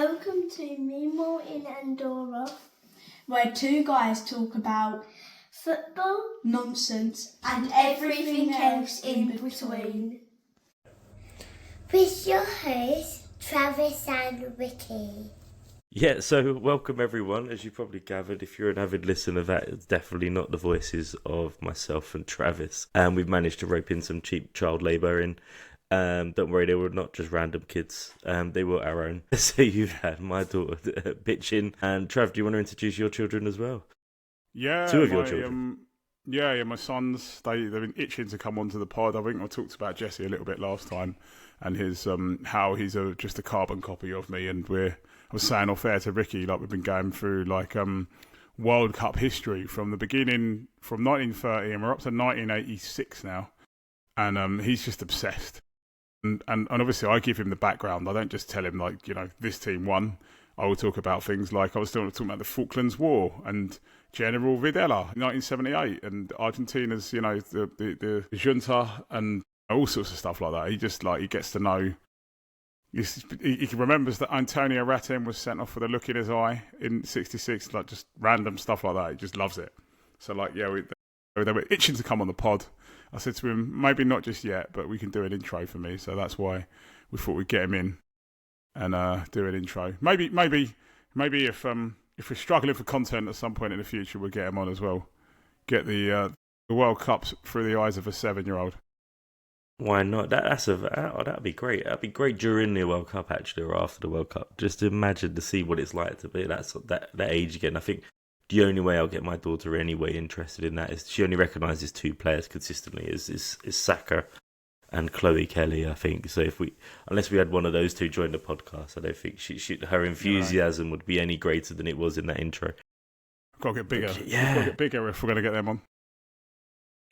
Welcome to Mimo in Andorra, where two guys talk about football nonsense and everything else in between. With your hosts, Travis and Ricky. Yeah, so welcome everyone. As you probably gathered, if you're an avid listener, that is definitely not the voices of myself and Travis. And we've managed to rope in some cheap child labour in. Don't worry, they were not just random kids. They were our own. So you've had my daughter bitching. And Trav, do you want to introduce your children as well? Yeah, Two of your children. Yeah, my sons. They've been itching to come onto the pod. I think I talked about Jesse a little bit last time, and his how he's just a carbon copy of me. And I was saying off air to Ricky, like we've been going through World Cup history from the beginning, from 1930, and we're up to 1986 now. And he's just obsessed. And obviously I give him the background. I don't just tell him this team won. I will talk about things like I was talking about the Falklands War and General Videla, 1978, and Argentina's, the junta and all sorts of stuff like that. He just he gets to know. He remembers that Antonio Ratin was sent off with a look in his eye in '66, just random stuff like that. He just loves it. So they were itching to come on the pod. I said to him, maybe not just yet, but we can do an intro for me. So that's why we thought we'd get him in and do an intro. Maybe if we're struggling for content at some point in the future, we'll get him on as well. Get the World Cups through the eyes of a 7-year-old. Why not? That'd be great. That'd be great during the World Cup, actually, or after the World Cup. Just to imagine to see what it's like to be that age again. I think the only way I'll get my daughter anyway interested in that is she only recognises two players consistently is Saka and Chloe Kelly, I think. So unless we had one of those two join the podcast, I don't think her enthusiasm would be any greater than it was in that intro. Got to get bigger. Yeah. We've got to get bigger if we're going to get them on.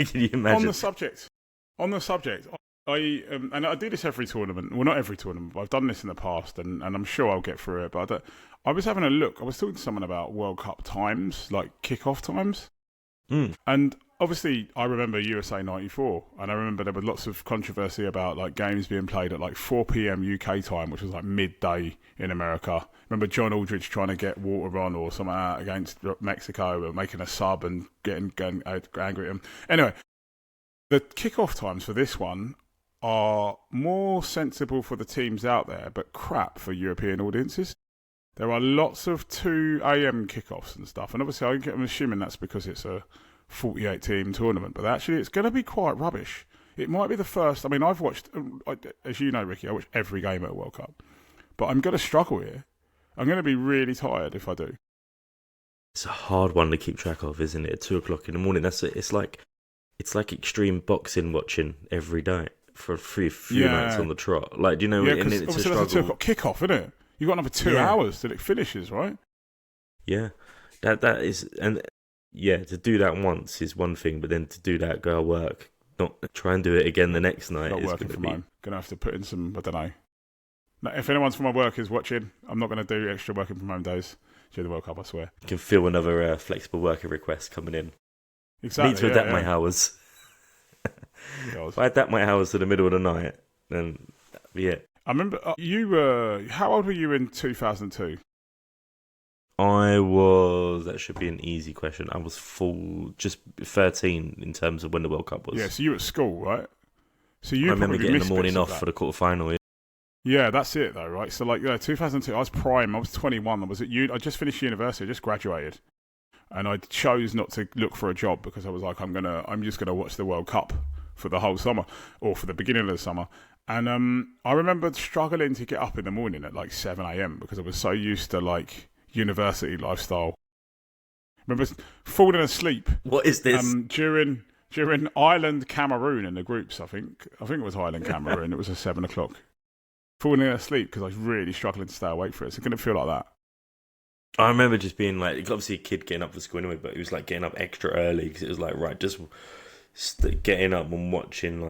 Can you imagine? On the subject, and I do this every tournament. Well, not every tournament, but I've done this in the past, and I'm sure I'll get through it. But I was having a look. I was talking to someone about World Cup times, like kickoff times. And obviously, I remember USA '94, and I remember there was lots of controversy about games being played at 4 p.m. UK time, which was midday in America. Remember John Aldridge trying to get water on or something against Mexico, or making a sub and getting angry at him. Anyway, the kickoff times for this one are more sensible for the teams out there, but crap for European audiences. There are lots of 2 a.m. kickoffs and stuff, and obviously I'm assuming that's because it's a 48-team tournament, but actually it's going to be quite rubbish. It might be the first. I mean, I've watched, as you know, Ricky, I watch every game at a World Cup, but I'm going to struggle here. I'm going to be really tired if I do. It's a hard one to keep track of, isn't it? At 2 o'clock in the morning, it's like extreme boxing watching every night for a few nights on the trot. Do you know? Yeah, and because it's a obviously that's a 2 o'clock kickoff, isn't it? You've got another 2 hours till it finishes, right? Yeah, that is, and yeah, to do that once is one thing, but then to do that, go to work, not try and do it again the next night. Not working from home. Going to have to put in some, I don't know. Now, if anyone's from my work is watching, I'm not going to do extra working from home days during the World Cup, I swear. You can feel another flexible working request coming in. Exactly. Need to adapt my hours. If I adapt my hours to the middle of the night, then that'd be it. I remember how old were you in 2002? That should be an easy question. I was just 13 in terms of when the World Cup was. Yeah, so you were at school, right? So you I remember getting the morning off for the quarterfinal. Yeah, that's it though, right? So 2002, I was prime. I was 21. I was at I just finished university. I just graduated, and I chose not to look for a job because I was like, I'm just gonna watch the World Cup for the whole summer or for the beginning of the summer. And I remember struggling to get up in the morning at 7 a.m. because I was so used to university lifestyle. Remember falling asleep. What is this? During Ireland Cameroon in the groups, I think it was Ireland Cameroon. It was at 7 o'clock. Falling asleep because I was really struggling to stay awake for it. So it couldn't feel like that. I remember just being obviously a kid getting up for school anyway, but it was getting up extra early because it was right, just getting up and watching.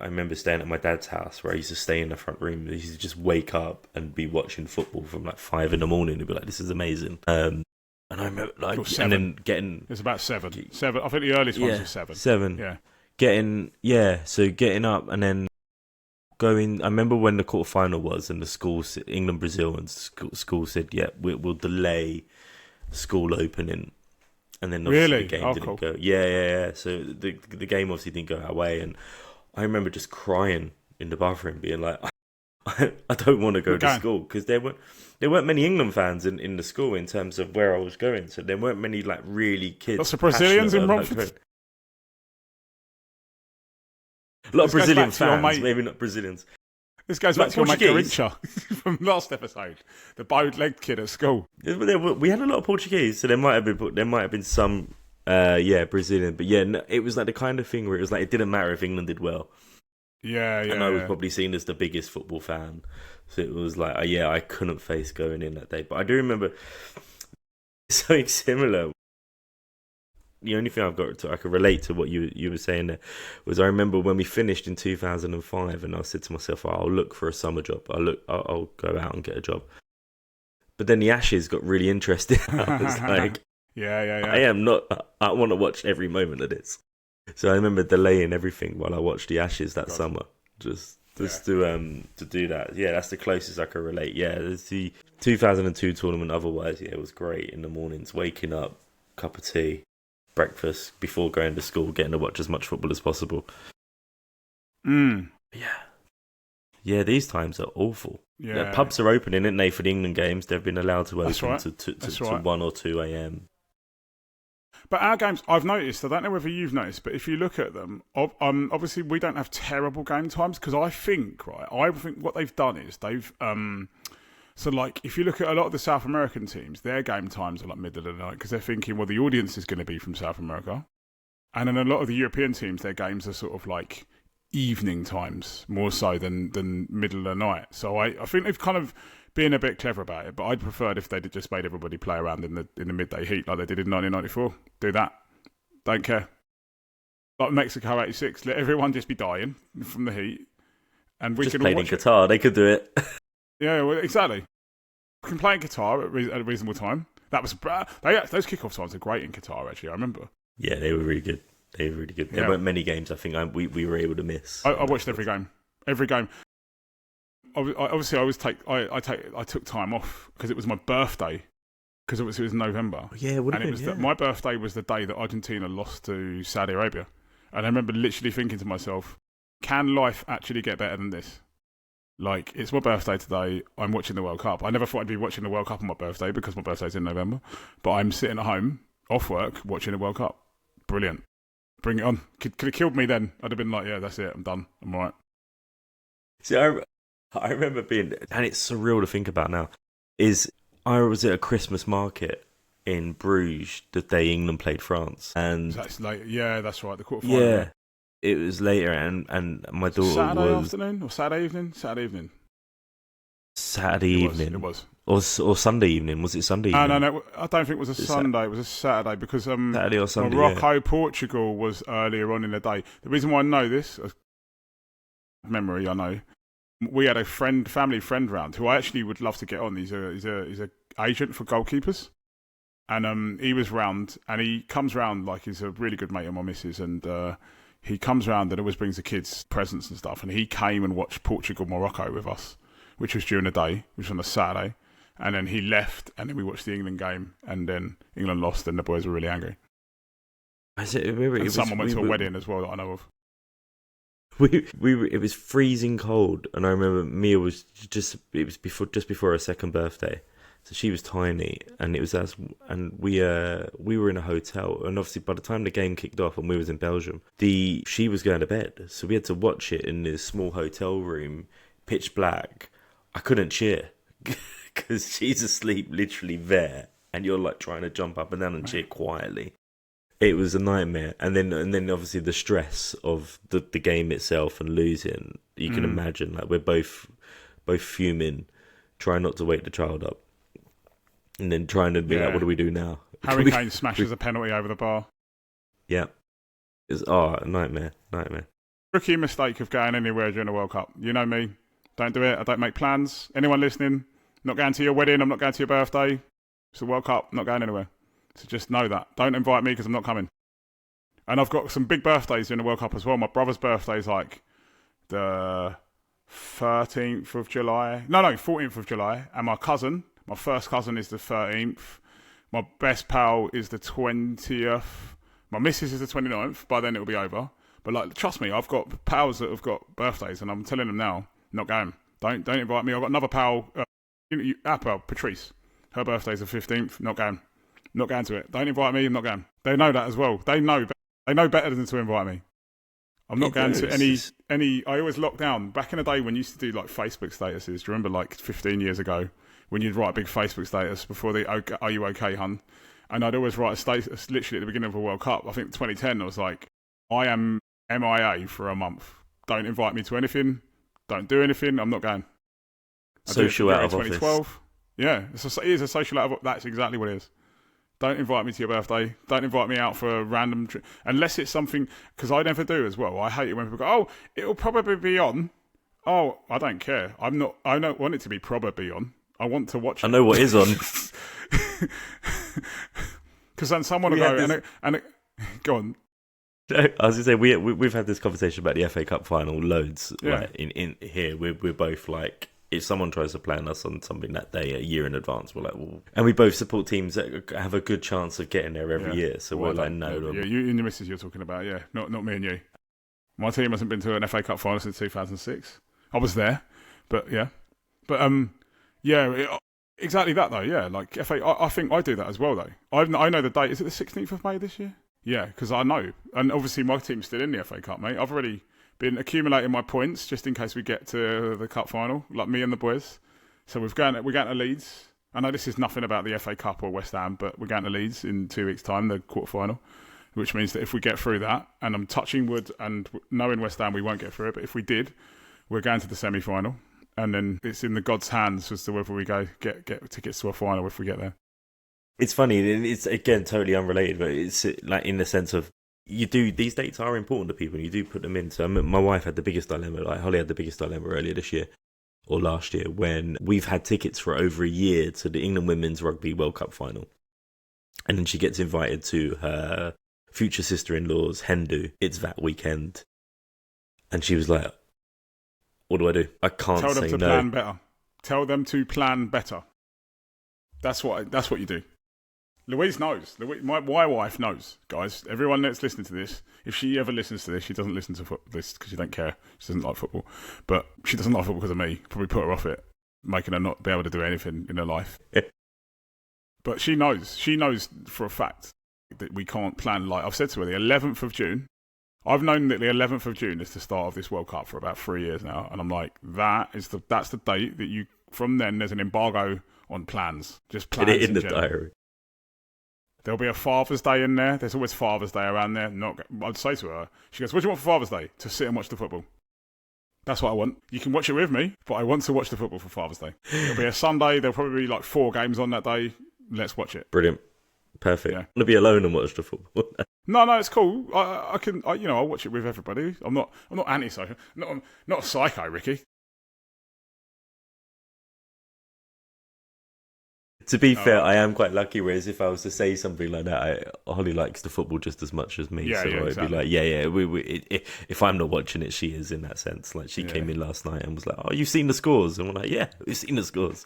I remember staying at my dad's house where I used to stay in the front room. He used to just wake up and be watching football from 5 in the morning. He'd be like, "This is amazing." And I remember and then getting. It's about 7. 7. I think the earliest ones were 7. 7. Yeah. Getting up and then going. I remember when the quarterfinal was, and the school, England, Brazil, and school said, "Yeah, we'll delay school opening," and then obviously Really? the game didn't Cool. go. Yeah. So the game obviously didn't go our way, and I remember just crying in the bathroom, being like, "I don't want to go to school," because there weren't many England fans in the school in terms of where I was going, so there weren't many like really kids. Lots of Brazilians in passionate about Romford. A lot of This goes Brazilian back to your fans, mate- maybe not Brazilians. This goes Like back to your mate Portuguese. Garincha from last episode, the bowed-legged kid at school. We had a lot of Portuguese, so there might have been some, Brazilian, but yeah, no, it was like the kind of thing where it was like it didn't matter if England did well, Yeah. and I was probably seen as the biggest football fan, so it was like, I couldn't face going in that day. But I do remember something similar. The only thing I could relate to what you were saying there was I remember when we finished in 2005, and I said to myself, I'll look for a summer job. I'll go out and get a job. But then the Ashes got really interesting. I was like, Yeah. I want to watch every moment of this. So I remember delaying everything while I watched the Ashes that summer, just to do that. Yeah, that's the closest I could relate. Yeah, it's the 2002 tournament. Otherwise, yeah, it was great in the mornings, waking up, cup of tea, breakfast before going to school, getting to watch as much football as possible. Yeah, these times are awful. Yeah. Pubs are opening, aren't they, for the England games? They've been allowed to That's open right. to 1 or 2 a.m. But our games, I've noticed, I don't know whether you've noticed, but if you look at them, obviously we don't have terrible game times, because I think what they've done is they've, so like if you look at a lot of the South American teams, their game times are like middle of the night, because they're thinking, well, the audience is going to be from South America. And then a lot of the European teams, their games are sort of like evening times, more so than middle of the night. So I think they've kind of been a bit clever about it, but I'd preferred if they'd just made everybody play around in the midday heat like they did in 1994. Do that. Don't care. Like Mexico 86, let everyone just be dying from the heat. And we Just can all played in watch it. Qatar, they could do it. Yeah, well, exactly. We can play in Qatar at a reasonable time. That was those kickoff times are great in Qatar, actually, I remember. Yeah, they were really good. There weren't many games I think we were able to miss. I watched every game. Every game. Obviously, I took time off because it was my birthday. Because it was November. Yeah, it would have been. My birthday was the day that Argentina lost to Saudi Arabia, and I remember literally thinking to myself, "Can life actually get better than this?" Like, it's my birthday today. I'm watching the World Cup. I never thought I'd be watching the World Cup on my birthday because my birthday's in November. But I'm sitting at home, off work, watching the World Cup. Brilliant. Bring it on. Could have killed me then. I'd have been like, yeah, that's it. I'm done. I'm all right. See, I remember being, and it's surreal to think about now, I was at a Christmas market in Bruges the day England played France. And That's late. Yeah, that's right. The quarterfinal. yeah, it was later, and my daughter Saturday was... afternoon or Saturday evening? Saturday evening. Saturday evening. It was. Or Sunday evening. Was it Sunday evening? No. I don't think it was a Sunday. It was a Saturday because Saturday or Sunday, Morocco, Portugal was earlier on in the day. The reason why I know this, memory, I know, we had a family friend round who I actually would love to get on. He's a agent for goalkeepers, and he was round, and he comes round like he's a really good mate of my missus, and he comes round and always brings the kids presents and stuff. And he came and watched Portugal Morocco with us, which was during the day, which was on a Saturday. And then he left, and then we watched the England game, and then England lost, and the boys were really angry. Someone went to a wedding as well that I know of. It was freezing cold, and I remember Mia was just before her second birthday, so she was tiny, and it was us, and we were in a hotel, and obviously by the time the game kicked off and we was in Belgium, she was going to bed, so we had to watch it in this small hotel room, pitch black. I couldn't cheer. Because she's asleep literally there, and you're like trying to jump up and down and cheer quietly. It was a nightmare, and then obviously the stress of the game itself and losing. You can imagine, like, we're both fuming, trying not to wake the child up, and then trying to be like, what do we do now? Harry Kane smashes a penalty over the bar. Yeah, it's a nightmare. Rookie mistake of going anywhere during the World Cup. You know me, don't do it. I don't make plans. Anyone listening? Not going to your wedding, I'm not going to your birthday. It's the World Cup, I'm not going anywhere. So just know that. Don't invite me because I'm not coming. And I've got some big birthdays during the World Cup as well. My brother's birthday is like the 13th of July. No, 14th of July. And my first cousin is the 13th. My best pal is the 20th. My missus is the 29th. By then it'll be over. But like, trust me, I've got pals that have got birthdays, and I'm telling them now, not going. Don't invite me. I've got another pal, pal, Patrice. Her birthday's the 15th. Not going. Not going to it. Don't invite me. I'm not going. They know that as well. They know better than to invite me. I'm not going to any. I always lock down. Back in the day when you used to do like Facebook statuses. Do you remember like 15 years ago when you'd write a big Facebook status before the "Are you okay, hun?" And I'd always write a status literally at the beginning of a World Cup. I think 2010 I was like, I am MIA for a month. Don't invite me to anything. Don't do anything. I'm not going. Social out of 2012. Office. Yeah, it is a social out of. That's exactly what it is. Don't invite me to your birthday. Don't invite me out for a random trip. Unless it's something, because I never do as well. I hate it when people go, oh, it'll probably be on. Oh, I don't care. I don't want it to be probably on. I want to watch it. I know what is on. Because then someone will go, go on. I was going to say, we've had this conversation about the FA Cup final loads. Yeah. Right? In here, we're both like, if someone tries to plan us on something that day a year in advance, we're like, well, and we both support teams that have a good chance of getting there every year. So we're like, no. Yeah, you and your missus you're talking about, yeah. Not me and you. My team hasn't been to an FA Cup final since 2006. I was there, but yeah. But, exactly that though, yeah. Like, FA, I think I do that as well though. I know the date. Is it the 16th of May this year? Yeah, because I know. And obviously my team's still in the FA Cup, mate. I've already been accumulating my points just in case we get to the cup final, like me and the boys. So we're going to Leeds. I know this is nothing about the FA Cup or West Ham, but we're going to Leeds in 2 weeks' time, the quarter-final, which means that if we get through that, and I'm touching wood and knowing West Ham we won't get through it, but if we did, we're going to the semi-final. And then it's in the God's hands as to whether we get tickets to a final if we get there. It's funny, and it's, again, totally unrelated, but it's like in the sense of, these dates are important to people, and you do put them in. So my wife had the biggest dilemma, like Holly had the biggest dilemma earlier this year, or last year, when we've had tickets for over a year to the England Women's Rugby World Cup final. And then she gets invited to her future sister-in-law's hen do. It's that weekend. And she was like, what do I do? I can't say no. Tell them to plan better. Tell them to plan better. That's what you do. Louise knows. My wife knows, guys. Everyone that's listening to this, if she ever listens to this, she doesn't listen to this because she don't care. She doesn't like football. But she doesn't like football because of me. Probably put her off it, making her not be able to do anything in her life. But she knows. She knows for a fact that we can't plan. Like I've said to her, the 11th of June. I've known that the 11th of June is the start of this World Cup for about 3 years now. And I'm like, that's the date that you, from then, there's an embargo on plans. Just plans. Put it in the diary. There'll be a Father's Day in there. There's always Father's Day around there. I'd say to her, she goes, what do you want for Father's Day? To sit and watch the football. That's what I want. You can watch it with me, but I want to watch the football for Father's Day. It'll be a Sunday. There'll probably be like 4 games on that day. Let's watch it. Brilliant. Perfect. Yeah. I'm going to be alone and watch the football. No, it's cool. I'll watch it with everybody. I'm not anti-social. I'm not a psycho, Ricky. To be fair, I am quite lucky, whereas if I was to say something like that, Holly likes the football just as much as me. Yeah, so yeah, I'd exactly. be like, if I'm not watching it, she is in that sense. Like, she came in last night and was like, oh, you've seen the scores? And we're like, yeah, we've seen the scores.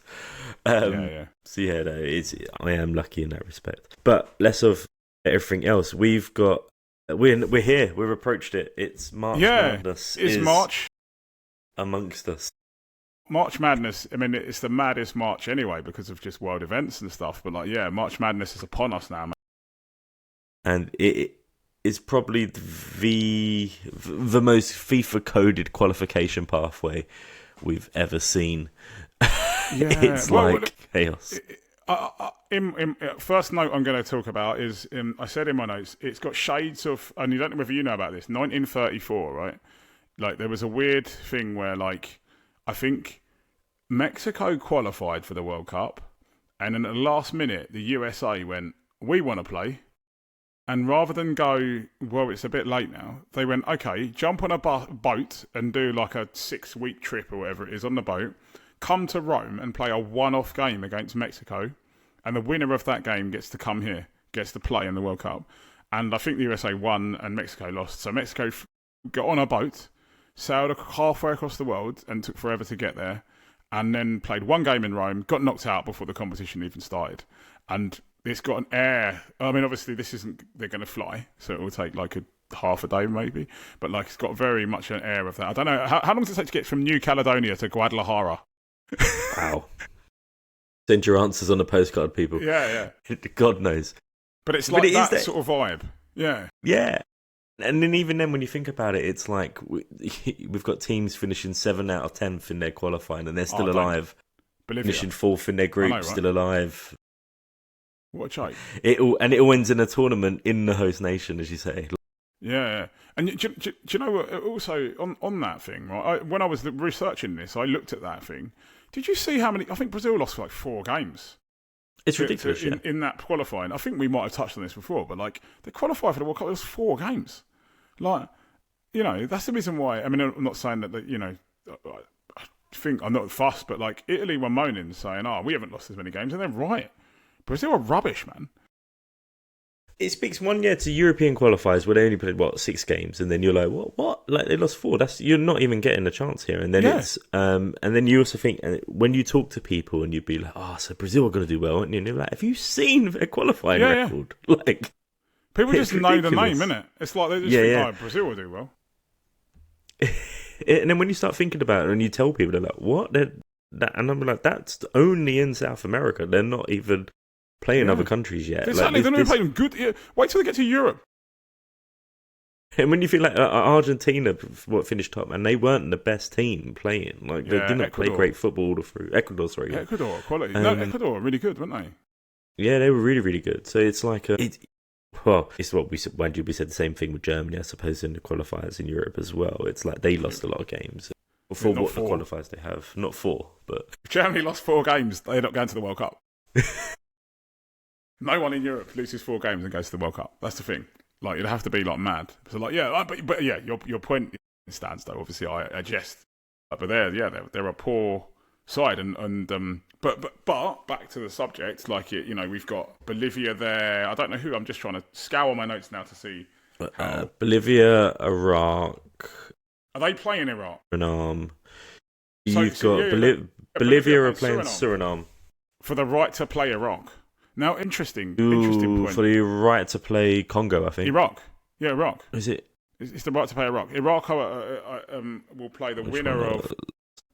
Yeah. So yeah, no, I am lucky in that respect. But less of everything else. We're here. We've approached it. It's March Madness. It's March. Amongst us. March Madness, I mean, it's the maddest March anyway because of just world events and stuff. But March Madness is upon us now, man. And it is probably the most FIFA-coded qualification pathway we've ever seen. It's chaos. First note I'm going to talk about is, I said in my notes, it's got shades of, and you don't know whether you know about this, 1934, right? Like, there was a weird thing where, like, I think Mexico qualified for the World Cup, and then at the last minute, the USA went, we want to play. And rather than go, well, it's a bit late now, they went, okay, jump on a boat and do like a 6-week trip or whatever it is on the boat, come to Rome and play a one-off game against Mexico, and the winner of that game gets to come here, gets to play in the World Cup. And I think the USA won and Mexico lost. So Mexico got on a boat, sailed halfway across the world and took forever to get there, and then played one game in Rome, got knocked out before the competition even started. And it's got an air. I mean, obviously, this isn't. They're going to fly, so it will take like half a day maybe. But like, it's got very much an air of that. I don't know how long does it take to get from New Caledonia to Guadalajara? Wow. Send your answers on a postcard, people. Yeah. God knows. But it's like that sort of vibe. Yeah. Yeah. And then even then, when you think about it, it's like we've got teams finishing 7 out of 10th in their qualifying, and they're still alive. Bolivia. Finishing 4th in their group, know, right? still alive. What a joke. It all ends in a tournament in the host nation, as you say. Yeah. And do you know what? Also, on that thing, right? When I was researching this, I looked at that thing. Did you see how many? I think Brazil lost like 4 games. It's ridiculous. In that qualifying. I think we might have touched on this before, but like they qualified for the World Cup, it was 4 games. Like, you know, that's the reason why. I mean, I'm not saying that you know, I think I'm not fussed, but like Italy were moaning, saying, "Oh, we haven't lost as many games," and they're right. Brazil are rubbish, man. It speaks one year to European qualifiers where they only played 6 games, and then you're like, what? Like they lost 4. You're not even getting a chance here. And then it's and then you also think when you talk to people and you'd be like, oh, so Brazil are going to do well, and you're like, have you seen their qualifying record? Yeah. Like people just know the name, innit? It's like they just think, oh, Brazil will do well. And then when you start thinking about it and you tell people, they're like, what? And I'm like, that's only in South America. They're not even playing other countries yet. Exactly, they're not even playing good. Wait till they get to Europe. And when you feel like Argentina finished top, and they weren't the best team playing. Like they did not play great football all through. Ecuador, sorry. Ecuador, quality. No, Ecuador were really good, weren't they? Yeah, they were really, really good. So it's like it's what we said. We said the same thing with Germany, I suppose, in the qualifiers in Europe as well. It's like they lost a lot of games for what 4. The qualifiers they have. Not 4, but if Germany lost 4 games, they're not going to the World Cup. No one in Europe loses 4 games and goes to the World Cup. That's the thing. Like, you'd have to be like mad. So like, but yeah, your point stands though. Obviously, I jest, but they're a poor side, but back to the subject. Like it, you know, we've got Bolivia there. I don't know who. I'm just trying to scour my notes now to see. Bolivia, Iraq. Are they playing Iraq? Suriname. Bolivia are playing Suriname for the right to play Iraq. Now, interesting point. For the right to play Congo, I think. Iraq. Yeah, Iraq. Is it? It's the right to play Iraq. Iraq will play the winner of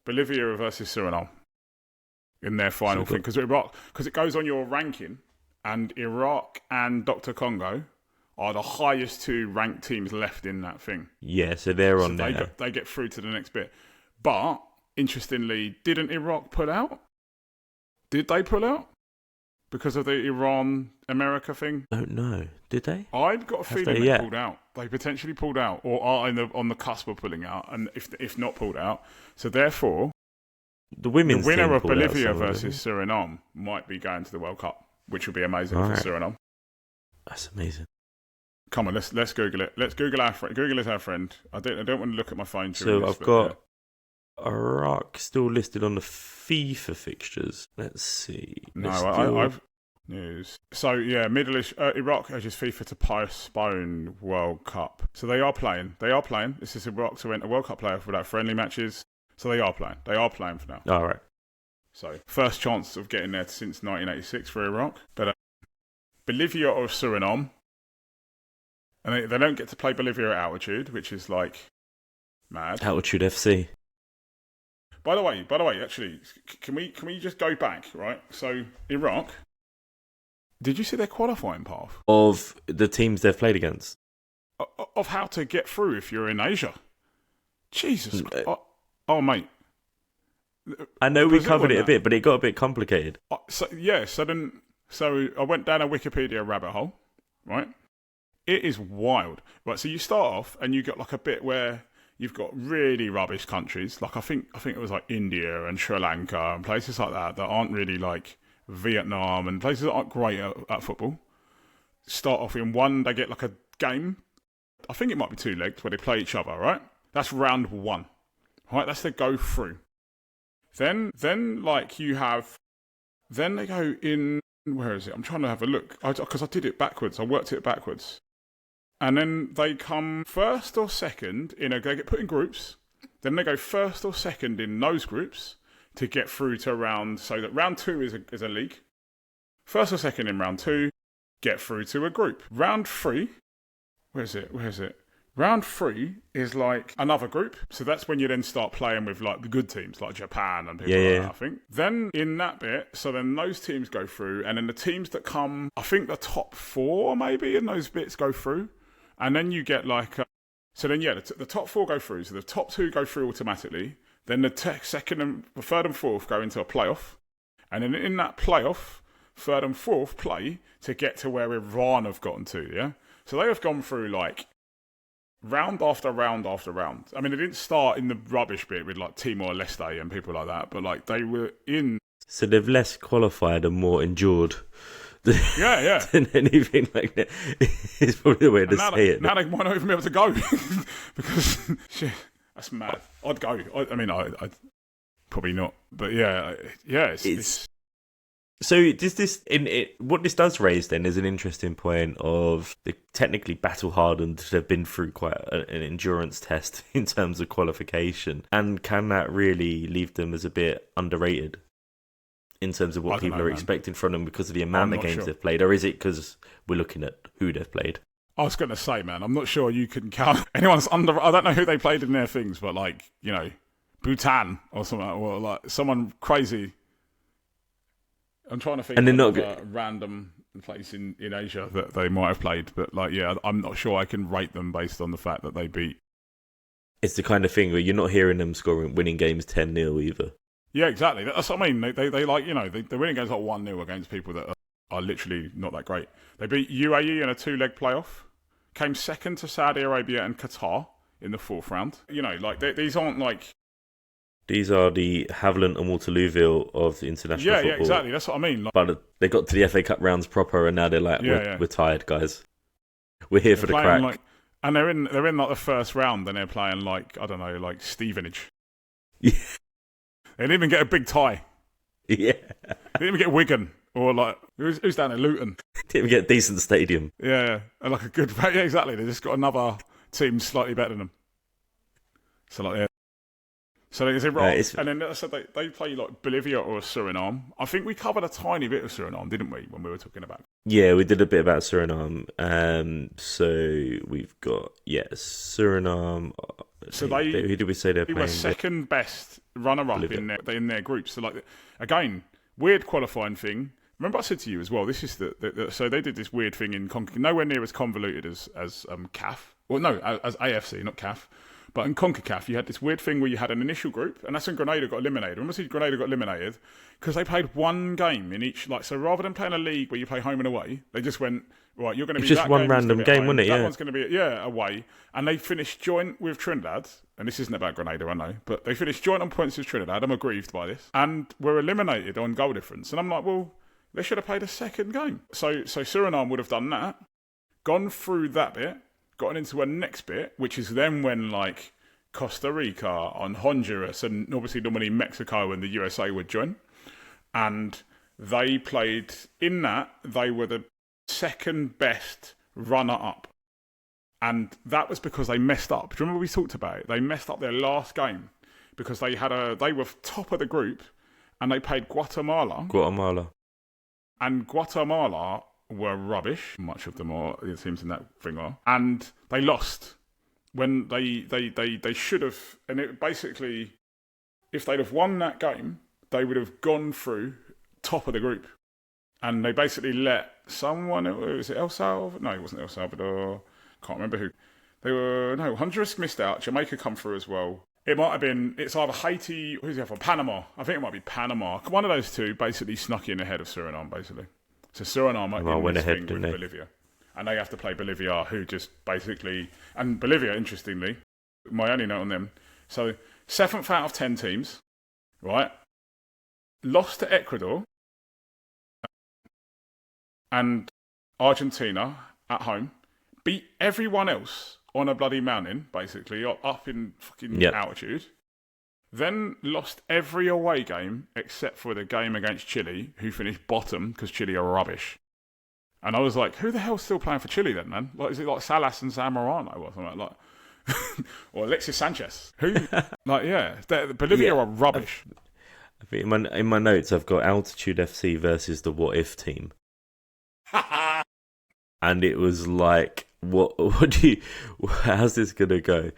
Bolivia versus Suriname in their final thing. Because it goes on your ranking, and Iraq and Dr. Congo are the highest 2 ranked teams left in that thing. Yeah, so they're on there. They get through to the next bit. But, interestingly, didn't Iraq pull out? Did they pull out? Because of the Iran-America thing? I don't know. Did they? I've got a feeling they pulled out. They potentially pulled out, or are on the cusp of pulling out, and if not pulled out. So therefore, the winner of Bolivia versus Suriname might be going to the World Cup, which would be amazing for Suriname. That's amazing. Come on, let's Google it. Let's Google our friend. Google is our friend. I don't want to look at my phone. So I've got Iraq still listed on the FIFA fixtures. Let's see. I've news. So yeah, Middle East, Iraq urges FIFA to postpone World Cup. So they are playing. This is Iraq to enter World Cup playoff without friendly matches. So they are playing. They are playing for now. All right. So first chance of getting there since 1986 for Iraq. But Bolivia or Suriname, and they don't get to play Bolivia at altitude, which is like mad. Altitude FC. By the way, actually, can we just go back, right? So Iraq, did you see their qualifying path of the teams they've played against? Of how to get through if you're in Asia? Jesus, mate. I know we covered it a bit, but it got a bit complicated. So I went down a Wikipedia rabbit hole, right? It is wild, right? So you start off and you got like a bit where you've got really rubbish countries, like I think it was like India and Sri Lanka and places like that aren't really like Vietnam and places that aren't great at football. Start off in one, they get like a game. I think it might be 2 legs where they play each other, right? That's round 1, right? That's the go through. Then like you have, then they go in. Where is it? I'm trying to have a look because I did it backwards. I worked it backwards. And then they come first or second they get put in groups, Then they go first or second in those groups to get through to so that round 2 is a league. First or second in round 2, get through to a group. Round 3, where is it? Round 3 is like another group. So that's when you then start playing with like the good teams, like Japan and people like that, I think. Then in that bit, so then those teams go through, and then the teams that come, I think the top 4 maybe in those bits go through. And then you get like, the top 4 go through. So the top 2 go through automatically. Then the third and fourth go into a playoff. And then in that playoff, third and fourth play to get to where Iran have gotten to, yeah? So they have gone through like round after round after round. I mean, they didn't start in the rubbish bit with like Timor-Leste and people like that, but like they were in... So they've less qualified and more endured. Yeah. Than anything like that. It's probably the way to say it. Now they might not even be able to go because shit, that's mad. I'd go. I'd probably not, but yeah. It's So what this does raise then is an interesting point of the technically battle hardened to have been through quite an endurance test in terms of qualification, and can that really leave them as a bit underrated in terms of what people are expecting from them because of the amount of games they've played, or is it because we're looking at who they've played? I was going to say, man, I'm not sure you can count anyone's under. I don't know who they played in their things, but like Bhutan or something, or like someone crazy. I'm trying to think of a random place in Asia that they might have played, but like, yeah, I'm not sure I can rate them based on the fact that they beat. It's the kind of thing where you're not hearing them winning games 10-0 either. Yeah, exactly. That's what I mean. They like, they're winning games like 1-0 against people that are literally not that great. They beat UAE in a 2-leg playoff, came second to Saudi Arabia and Qatar in the 4th round. These aren't like... These are the Haviland and Waterlooville of the international football. Yeah, exactly. That's what I mean. But they got to the FA Cup rounds proper, and now they're like, we're tired, guys. We're here for the crack. And they're in like the first round, and they're playing like, I don't know, like Stevenage. Yeah. They didn't even get a big tie. Yeah. They didn't even get Wigan or like who's down there, Luton. Didn't even get a decent stadium. Yeah, and like a good. Yeah, exactly. They just got another team slightly better than them. So like, yeah. So is it wrong? And then I said they play like Bolivia or Suriname. I think we covered a tiny bit of Suriname, didn't we, when we were talking about? Yeah, we did a bit about Suriname. So we've got Suriname. So who did we say they're they playing? Were second best runner-up in their group. So like again, weird qualifying thing. Remember I said to you as well. This is so they did this weird thing in nowhere near as convoluted as CAF. Well, no, as AFC, not CAF. But in CONCACAF, you had this weird thing where you had an initial group, and that's when Grenada got eliminated. Remember, Grenada got eliminated because they played one game in each. So rather than playing a league where you play home and away, they just went, right, you're going to be just that one game random game, wasn't it? That one's going to be away, and they finished joint with Trinidad. And this isn't about Grenada, I know, but they finished joint on points with Trinidad. I'm aggrieved by this, and were eliminated on goal difference. And I'm like, well, they should have played a second game. So Suriname would have done that, gone through that bit, gotten into a next bit, which is then when like Costa Rica and Honduras and obviously normally Mexico and the USA would join. And they played in that, they were the second best runner-up. And that was because they messed up. Do you remember we talked about it? They messed up their last game because they were top of the group and they played Guatemala. And Guatemala were rubbish. Much of them are, it seems, in that thing are. And they lost. When they should have, and it basically, if they'd have won that game, they would have gone through top of the group. And they basically let someone, was it El Salvador? No, it wasn't El Salvador. Can't remember who. Honduras missed out. Jamaica come through as well. It might have been, it's either Haiti, who's the other? Panama. I think it might be Panama. One of those two basically snuck in ahead of Suriname, basically. So Suriname might be ahead with Bolivia. And they have to play Bolivia, who just basically... And Bolivia, interestingly, my only note on them. So, 7th out of 10 teams, right? Lost to Ecuador and Argentina at home. Beat everyone else on a bloody mountain, basically, up in fucking altitude. Then lost every away game except for the game against Chile, who finished bottom because Chile are rubbish. And I was like, who the hell's still playing for Chile then, man? Like, is it like Salas and Zamorano or something like? or Alexis Sanchez. Who, Bolivia are rubbish. I think in my notes I've got Altitude FC versus the What If team. And it was like, how's this gonna go?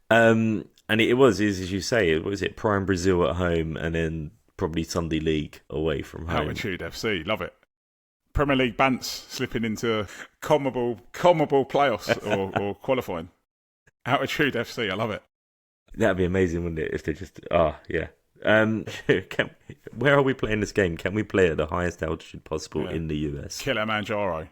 And it was, as you say, was it Prime Brazil at home and then probably Sunday League away from home. Altitude FC, love it. Premier League Bants slipping into CONMEBOL playoffs or qualifying. Altitude FC, I love it. That'd be amazing, wouldn't it? If they just, yeah. Where are we playing this game? Can we play at the highest altitude possible in the US? Kilimanjaro.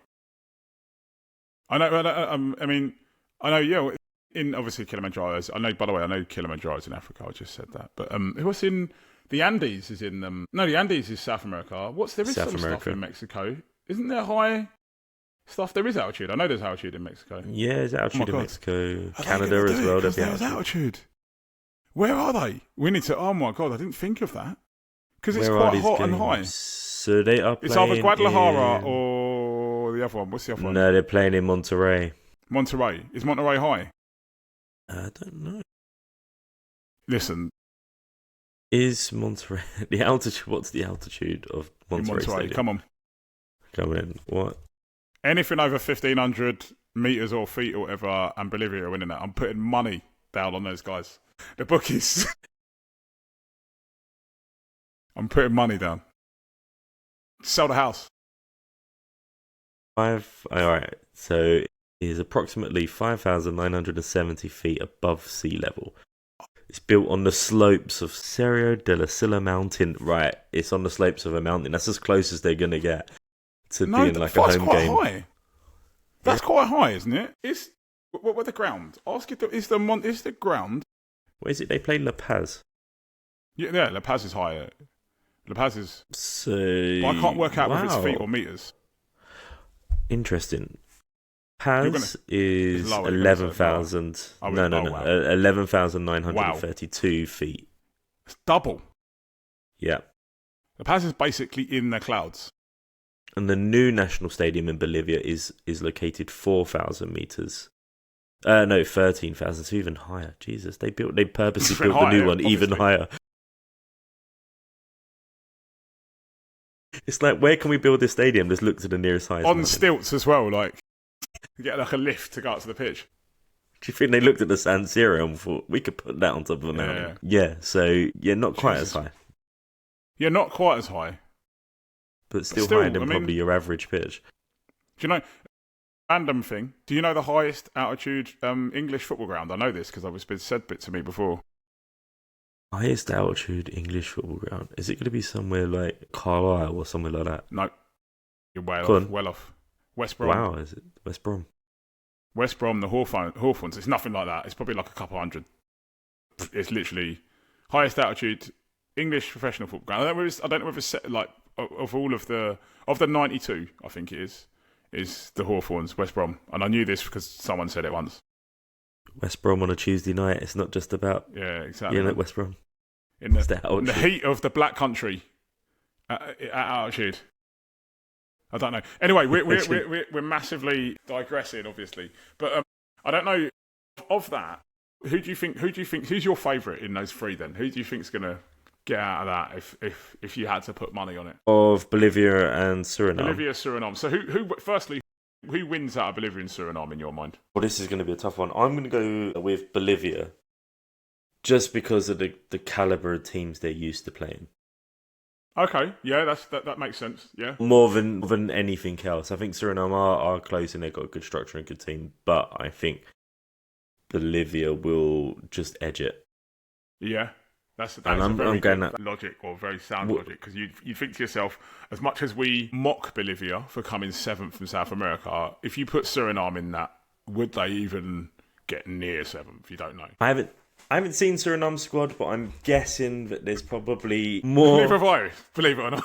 I know. Yeah. In obviously Kilimanjaro, I know. By the way, I know Kilimanjaro's in Africa. I just said that. But what's in the Andes? Is in no, the Andes is South America. There is some stuff in Mexico. Isn't there high stuff? There is altitude. I know there's altitude in Mexico. Yeah, there's altitude in Mexico, Canada as well. There's altitude. Where are they? We need to. Oh my god, I didn't think of that. Because it's quite hot and high. So they are. It's either Guadalajara or the other one. What's the other one? No, they're playing in Monterrey. Monterrey. Is Monterrey high? I don't know. Listen. Is Monterrey the altitude? What's the altitude of Monterrey Stadium? Come on. Come in. What? Anything over 1,500 meters or feet or whatever, and Bolivia are winning that. I'm putting money down on those guys. The bookies. I'm putting money down. Sell the house. All right. So it is approximately 5,970 feet above sea level. It's built on the slopes of Cerro de la Silla Mountain. Right, it's on the slopes of a mountain. That's as close as they're going to get to being like a home game. High. That's quite high, isn't it? What the ground? Ask it. Is the ground? Where is it? They play La Paz. Yeah, La Paz is higher. La Paz is. So but I can't work out if it's feet or meters. Interesting. Paz is 11,000. No. 11,932 feet. It's double. Yeah. La Paz is basically in the clouds. And the new national stadium in Bolivia is located 4,000 meters. No, 13,000. So even higher. Jesus, they purposely built the new one even higher. It's like, where can we build this stadium? Just look to the nearest highest on mountain. Stilts as well, like you get like a lift to go up to the pitch. Do you think they looked at the San Siro and thought we could put that on top of a mountain? Yeah. So not quite as high. Yeah, not quite as high, but still higher than probably your average pitch. Do you know? Random thing. Do you know the highest altitude English football ground? I know this because it's been said to me before. Highest altitude English football ground. Is it going to be somewhere like Carlisle or somewhere like that? No. You're well off. West Brom. Wow, is it West Brom? West Brom, the Hawthorns. It's nothing like that. It's probably like a couple hundred. It's literally highest altitude English professional football ground. I don't know whether it's set, like of all of the 92, I think it is the Hawthorns, West Brom. And I knew this because someone said it once. West Brom on a Tuesday night. It's not just about exactly. West Brom. In the heat of the Black Country at altitude. I don't know. Anyway, we're massively digressing, obviously. But I don't know of that. Who do you think? Who's your favourite in those three? Then who do you think's gonna get out of that if you had to put money on it? Of Bolivia and Suriname. Bolivia, Suriname. So who wins out of Bolivia and Suriname in your mind? Well, this is going to be a tough one. I'm going to go with Bolivia, just because of the caliber of teams they're used to playing. Okay, yeah, that makes sense. Yeah, more than anything else. I think Suriname are close and they've got a good structure and good team, but I think Bolivia will just edge it. Yeah, that's a very good logic or very sound logic, because you think to yourself, as much as we mock Bolivia for coming 7th from South America, if you put Suriname in that, would they even get near 7th? You don't know. I haven't seen Suriname's squad, but I'm guessing that there's probably more. Neither have I, believe it or not.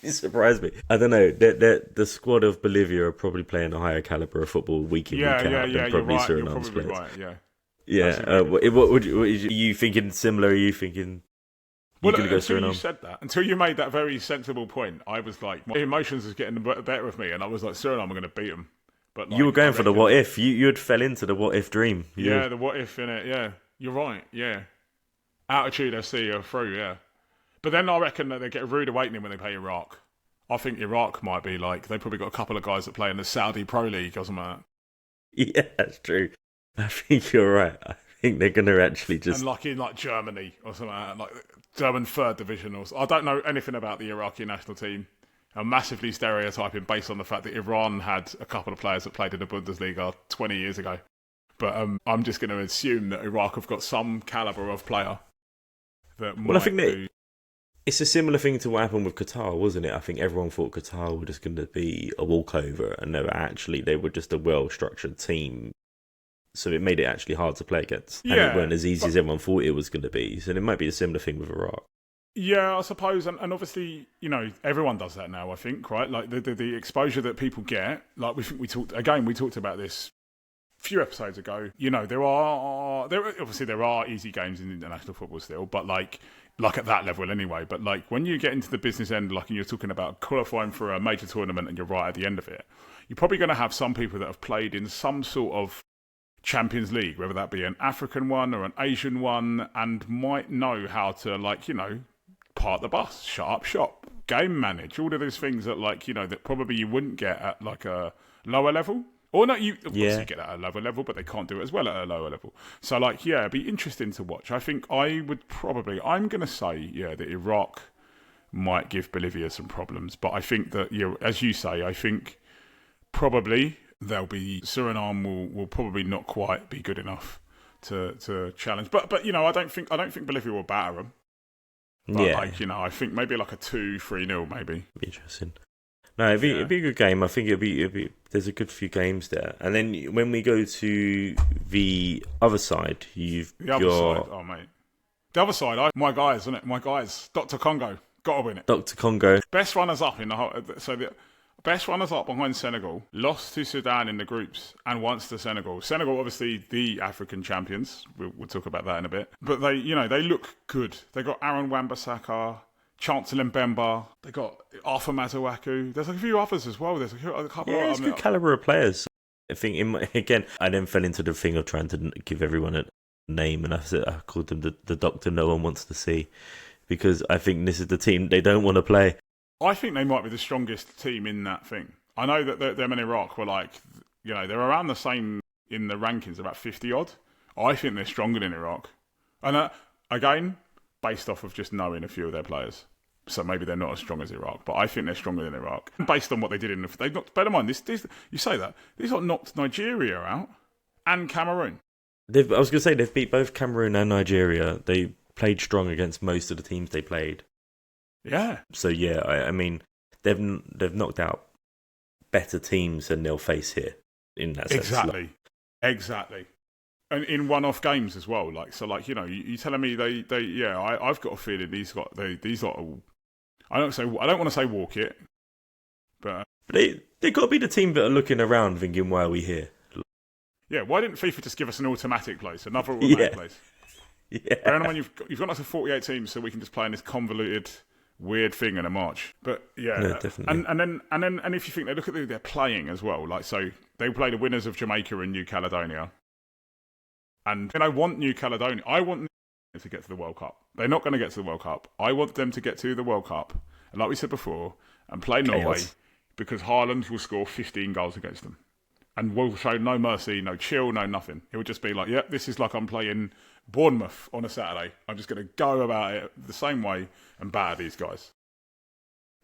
It surprised me. I don't know. The squad of Bolivia are probably playing a higher caliber of football week in, week out than probably Suriname's players. Right, yeah. Yeah. What are you thinking similar? Are you thinking you're going to go Suriname? Until you said that, until you made that very sensible point, I was like, my emotions was getting the better of me, and I was like, Suriname, I'm going to beat them. But You were like, going for the what if. You had fell into the what if dream. Yeah, the what if in it. Yeah, you're right. Yeah, Altitude FC are through. Yeah, but then I reckon that they get a rude awakening when they play Iraq. I think Iraq might be like they probably got a couple of guys that play in the Saudi Pro League or something like that. Yeah, that's true. I think you're right. I think they're going to actually just... And like in like Germany or something like that, like German third division. I don't know anything about the Iraqi national team. I'm massively stereotyping based on the fact that Iran had a couple of players that played in the Bundesliga 20 years ago. But I'm just going to assume that Iraq have got some calibre of player that might I think that it's a similar thing to what happened with Qatar, wasn't it? I think everyone thought Qatar were just going to be a walkover, and they were just a well-structured team. So it made it actually hard to play against. And it weren't as easy as everyone thought it was going to be. So it might be a similar thing with Iraq. Yeah, I suppose, and obviously, everyone does that now. I think, right? Like the exposure that people get. Like we talked about this a few episodes ago. There are easy games in international football still, but like at that level anyway. But like when you get into the business end, like and you're talking about qualifying for a major tournament, and you're right at the end of it, you're probably going to have some people that have played in some sort of Champions League, whether that be an African one or an Asian one, and might know how to park the bus, shut up shop, game manage, all of those things that that probably you wouldn't get at like a lower level. Or no, you obviously get at a lower level, but they can't do it as well at a lower level. So it'd be interesting to watch. I think I'm going to say, that Iraq might give Bolivia some problems. But I think that, as you say, I think probably Suriname will probably not quite be good enough to challenge. But I don't think Bolivia will batter them. But I think maybe like a 2-3-0 maybe. Interesting. No, it'd be a good game. I think it'd be. There's a good few games there, and then when we go to the other side, Oh mate, the other side. My guys, isn't it? My guys, Dr. Congo, gotta win it. Dr. Congo, best runners up in the whole. So the best runners up behind Senegal, lost to Sudan in the groups, and once to Senegal. Senegal, obviously the African champions. We'll talk about that in a bit. But they look good. They got Aaron Wan-Bissaka, Chancellor Mbemba, they got Arthur Masuaku. There's a few others as well. There's a couple. Yeah, it's a good calibre of players. I think I then fell into the thing of trying to give everyone a name, and I called them the doctor no one wants to see, because I think this is the team they don't want to play. I think they might be the strongest team in that thing. I know that them and Iraq were they're around the same in the rankings, about 50 odd. I think they're stronger than Iraq, and again, based off of just knowing a few of their players. So maybe they're not as strong as Iraq, but I think they're stronger than Iraq. Based on what they did they've knocked, bear in mind, you say that, these lot knocked Nigeria out and Cameroon. I was going to say, they've beat both Cameroon and Nigeria. They played strong against most of the teams they played. Yeah. So yeah, I mean, they've knocked out better teams than they'll face here, in that sense. Exactly. And in one-off games as well, you telling me I've got a feeling these lot I don't want to say walk it, but they got to be the team that are looking around thinking, why are we here? Yeah, why didn't FIFA just give us an automatic place, another automatic place? Yeah. Bearing in mind you've got us to 48 teams, so we can just play in this convoluted, weird thing in a March. But yeah, no, definitely. And if you think look at who they're playing as well, so they play the winners of Jamaica and New Caledonia. And I want New Caledonia. I want them to get to the World Cup. They're not going to get to the World Cup. I want them to get to the World Cup, and like we said before, and play Norway, because Haaland will score 15 goals against them. And will show no mercy, no chill, no nothing. It will just be like, this is like I'm playing Bournemouth on a Saturday. I'm just going to go about it the same way and batter these guys.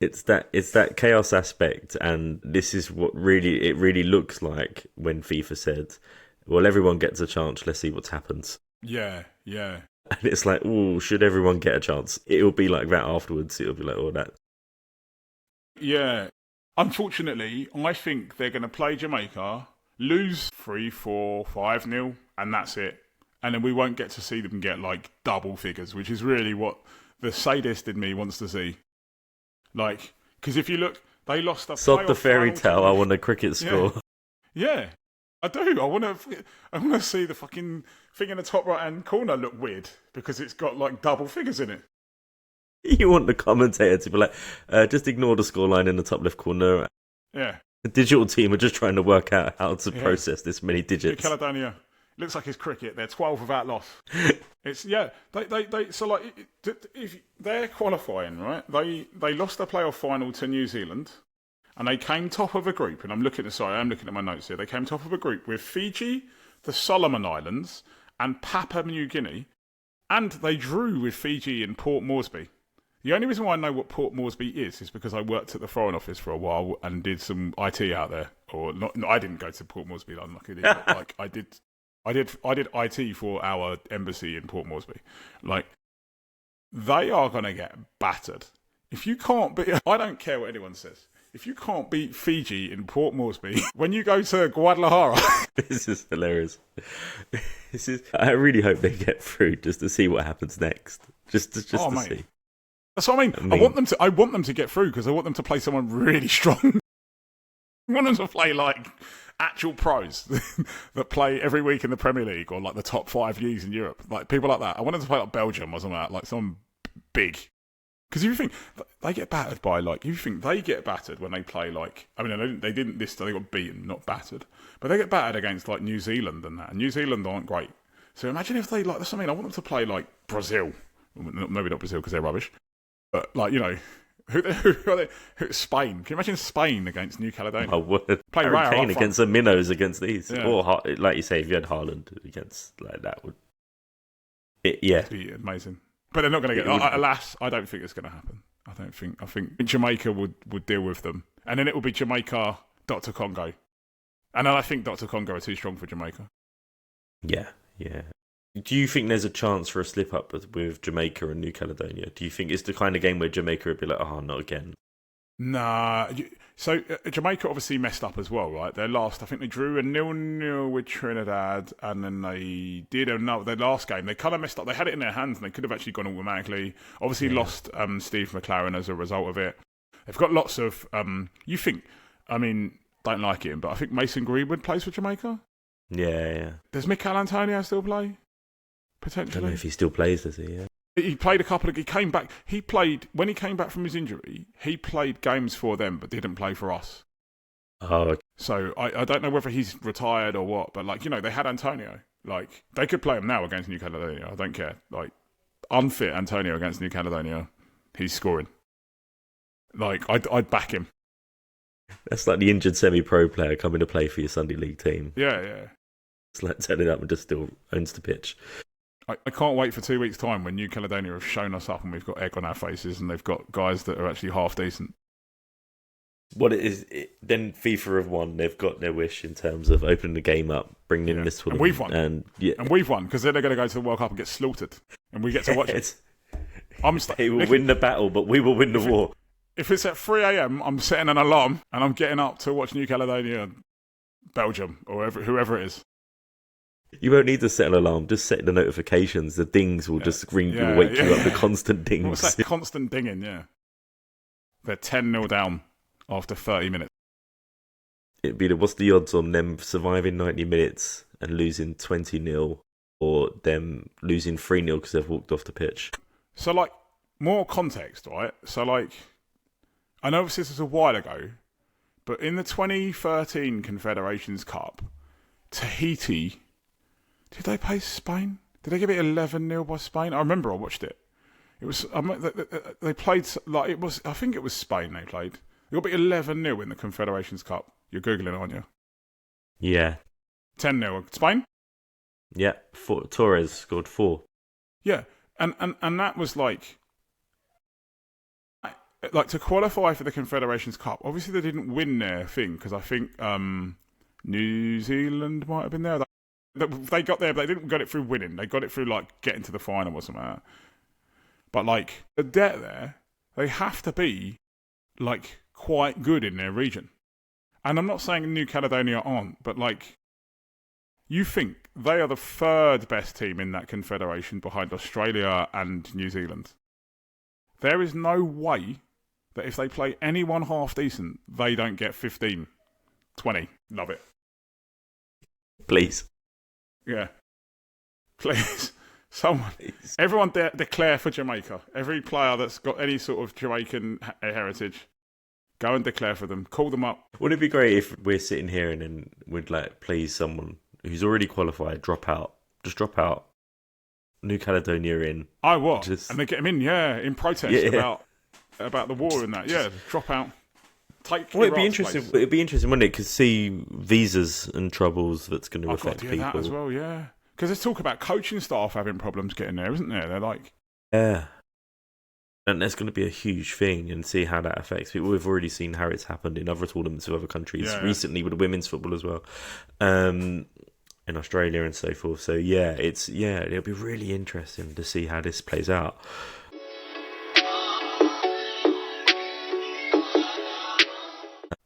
It's that chaos aspect, and this is what it really looks like when FIFA said, well, everyone gets a chance, let's see what happens. Yeah. And it's like, should everyone get a chance? It'll be like that afterwards. It'll be like, that. Yeah. Unfortunately, I think they're going to play Jamaica, lose 3-4, 5-0, and that's it. And then we won't get to see them get double figures, which is really what the sadist in me wants to see. Because if you look, they lost a Sod the fairy tale, I want a cricket score. Yeah. I do. I want to see the fucking thing in the top right-hand corner look weird because it's got double figures in it. You want the commentator to be like, just ignore the scoreline in the top left corner. Yeah. The digital team are just trying to work out how to Yeah. process this many New digits. Caledonia. Looks like it's cricket. They're 12 without loss. It's They so like if they're qualifying, right? They lost the playoff final to New Zealand, and they came top of a group. And I'm looking at my notes here. They came top of a group with Fiji, the Solomon Islands, and Papua New Guinea, and they drew with Fiji and Port Moresby. The only reason why I know what Port Moresby is because I worked at the Foreign Office for a while and did some IT out there. Or not, I didn't go to Port Moresby, unluckily, but like I did IT for our embassy in Port Moresby. Like, they are going to get battered. If you can't beat, I don't care what anyone says. If you can't beat Fiji in Port Moresby, when you go to Guadalajara, This is hilarious. I really hope they get through just to see what happens next. Just to mate. see. That's what I mean. I want them to get through because I want them to play someone really strong. I want them to play like actual pros that play every week in the Premier League or like the top 5 leagues in Europe, like people like that. I want them to play like Belgium or something like some big. Because if you think they get battered by they get battered when they play like, I mean, they didn't this time, they got beaten, not battered, but they get battered against like New Zealand and that. And New Zealand aren't great. So imagine if they like, that's what I mean. I want them to play like Brazil, maybe not Brazil because they're rubbish, but like, you know, who are they? Spain. Can you imagine Spain against New Caledonia? I would. Play Harry Raya Kane up against the minnows against these. Yeah. Or, like you say, if you had Haaland against like that, yeah. It'd be amazing. But they're not going to get. Alas, I don't think it's going to happen. I think Jamaica would deal with them, and then it will be Jamaica, Dr. Congo, and then I think Dr. Congo are too strong for Jamaica. Yeah. Do you think there's a chance for a slip up with Jamaica and New Caledonia? Do you think it's the kind of game where Jamaica would be like, oh, not again? Nah. So Jamaica obviously messed up as well, right? Their last, I think they drew a 0-0 with Trinidad, and then they did their last game. They kind of messed up. They had it in their hands, and they could have actually gone automatically. Obviously lost Steve McLaren as a result of it. They've got lots of. Don't like him, but I think Mason Greenwood plays for Jamaica. Yeah. Does Mikel Antonio still play? I don't know Potentially. if he still plays, does he? Yeah. He played he came back. When he came back from his injury, he played games for them, but didn't play for us. Oh, okay. So I don't know whether he's retired or what, but like, you know, they had Antonio. Like, they could play him now against New Caledonia. I don't care. Like, unfit Antonio against New Caledonia, he's scoring. Like, I'd back him. That's like the injured semi-pro player coming to play for your Sunday League team. Yeah. It's like turning up and just still owns the pitch. I can't wait for 2 weeks' time when New Caledonia have shown us up and we've got egg on our faces and they've got guys that are actually half decent. What it is, then FIFA have won. They've got their wish in terms of opening the game up, bringing in this tournament. And we've won. And we've won because then they're going to go to the World Cup and get slaughtered. And we get to watch it. They will win the battle, but we will win the war. If it's at 3 a.m, I'm setting an alarm and I'm getting up to watch New Caledonia, Belgium, or whoever it is. You won't need to set an alarm. Just set the notifications. The dings will just ring. Will wake you up. The constant dings. What's that constant dinging? Yeah. They're 10-0 down after 30 minutes. It'd be what's the odds on them surviving 90 minutes and losing 20-0, or them losing 3-0 because they've walked off the pitch? So, like, more context, right? So, like, I know this is a while ago, but in the 2013 Confederations Cup, Tahiti, did they play Spain? Did they give it 11-0 by Spain? I remember I watched it. It was they played like it was. I think it was Spain they played. They got beat 11-0 in the Confederations Cup. You're googling, aren't you? Yeah. 10-0 Spain. Yeah. Torres scored 4. Yeah, and that was like to qualify for the Confederations Cup. Obviously, they didn't win their thing because I think New Zealand might have been there. They got there, but they didn't get it through winning. They got it through like getting to the final or something like that. But like the debt there, they have to be like quite good in their region. And I'm not saying New Caledonia aren't, but like you think they are the third best team in that confederation behind Australia and New Zealand. There is no way that if they play anyone half decent, they don't get 15, 20. Love it. Please. Yeah. Please. Someone. Please. Everyone declare for Jamaica. Every player that's got any sort of Jamaican heritage. Go and declare for them. Call them up. Wouldn't it be great if we're sitting here and then we'd like please someone who's already qualified drop out? Just drop out. New Caledonia in. I what? Just... And they get him in, in protest about the war and that. Yeah, drop out. Well, it'd be interesting. Place. It'd be interesting, wouldn't it? Because see visas and troubles that's going to affect people. That as well, yeah. Because there's talk about coaching staff having problems getting there, isn't there? They're like, yeah. And there's going to be a huge thing, and see how that affects people. We've already seen how it's happened in other tournaments of other countries recently with the women's football as well, in Australia and so forth. So it'll be really interesting to see how this plays out.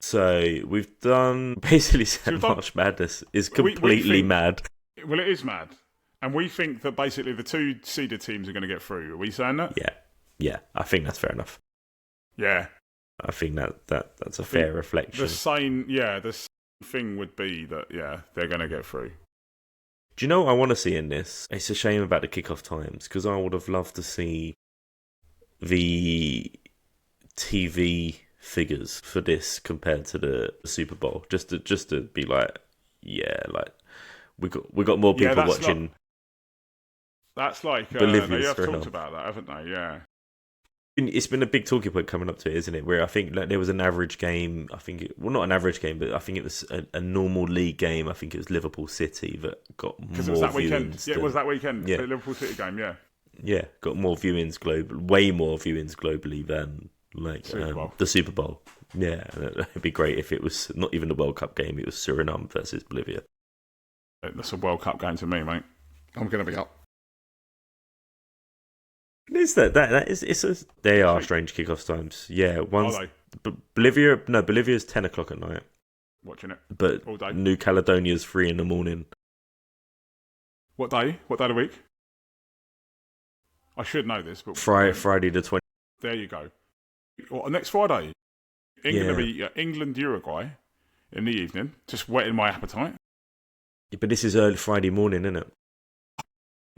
So we've done basically said March Madness is completely mad. Well, it is mad, and we think that basically the 2 seeded teams are going to get through. Are we saying that? Yeah, I think that's fair enough. Yeah, I think that's a fair reflection. The same thing would be that they're going to get through. Do you know what I want to see in this? It's a shame about the kickoff times because I would have loved to see the TV figures for this compared to the Super Bowl, just to be like, we got more people watching. That's like Bolivia. You have talked about that, haven't they? Yeah. It's been a big talking point coming up to it, isn't it? Where I think there was an average game. Not an average game, but I think it was a normal league game. I think it was Liverpool City that got more viewings. Because it was that weekend. Yeah, it was that weekend. Yeah. The Liverpool City game. Yeah. Yeah, got more viewings way more viewings globally than the Super Bowl. Yeah, it'd be great if it was not even the World Cup game. It was Suriname versus Bolivia. That's a World Cup game to me, mate. I'm going to be up. They are strange kickoff times. Yeah, Bolivia's 10 o'clock at night. Watching it, but all day. New Caledonia's 3 in the morning. What day? What day of the week? I should know this, but Friday the 20th. There you go. Next Friday, England will be England Uruguay in the evening. Just whetting my appetite. Yeah, but this is early Friday morning, isn't it?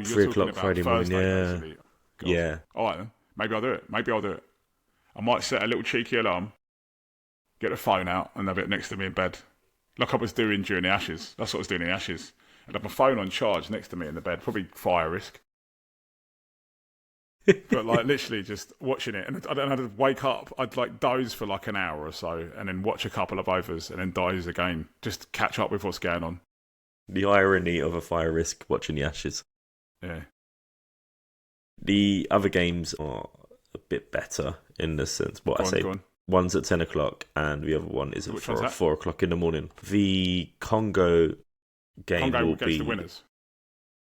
3 o'clock Friday morning. Yeah. Basically. Yeah. All right then. Maybe I'll do it. I might set a little cheeky alarm, get the phone out, and have it next to me in bed, like I was doing during the Ashes. That's what I was doing in the Ashes. I'd have my phone on charge next to me in the bed. Probably fire risk. But like literally just watching it, and I don't know how to wake up. I'd like doze for like an hour or so, and then watch a couple of overs, and then doze again. Just catch up with what's going on. The irony of a fire risk watching the Ashes. Yeah. The other games are a bit better in the sense. One's at 10 o'clock, and the other one is at 4 o'clock in the morning. The Congo game will be the winners.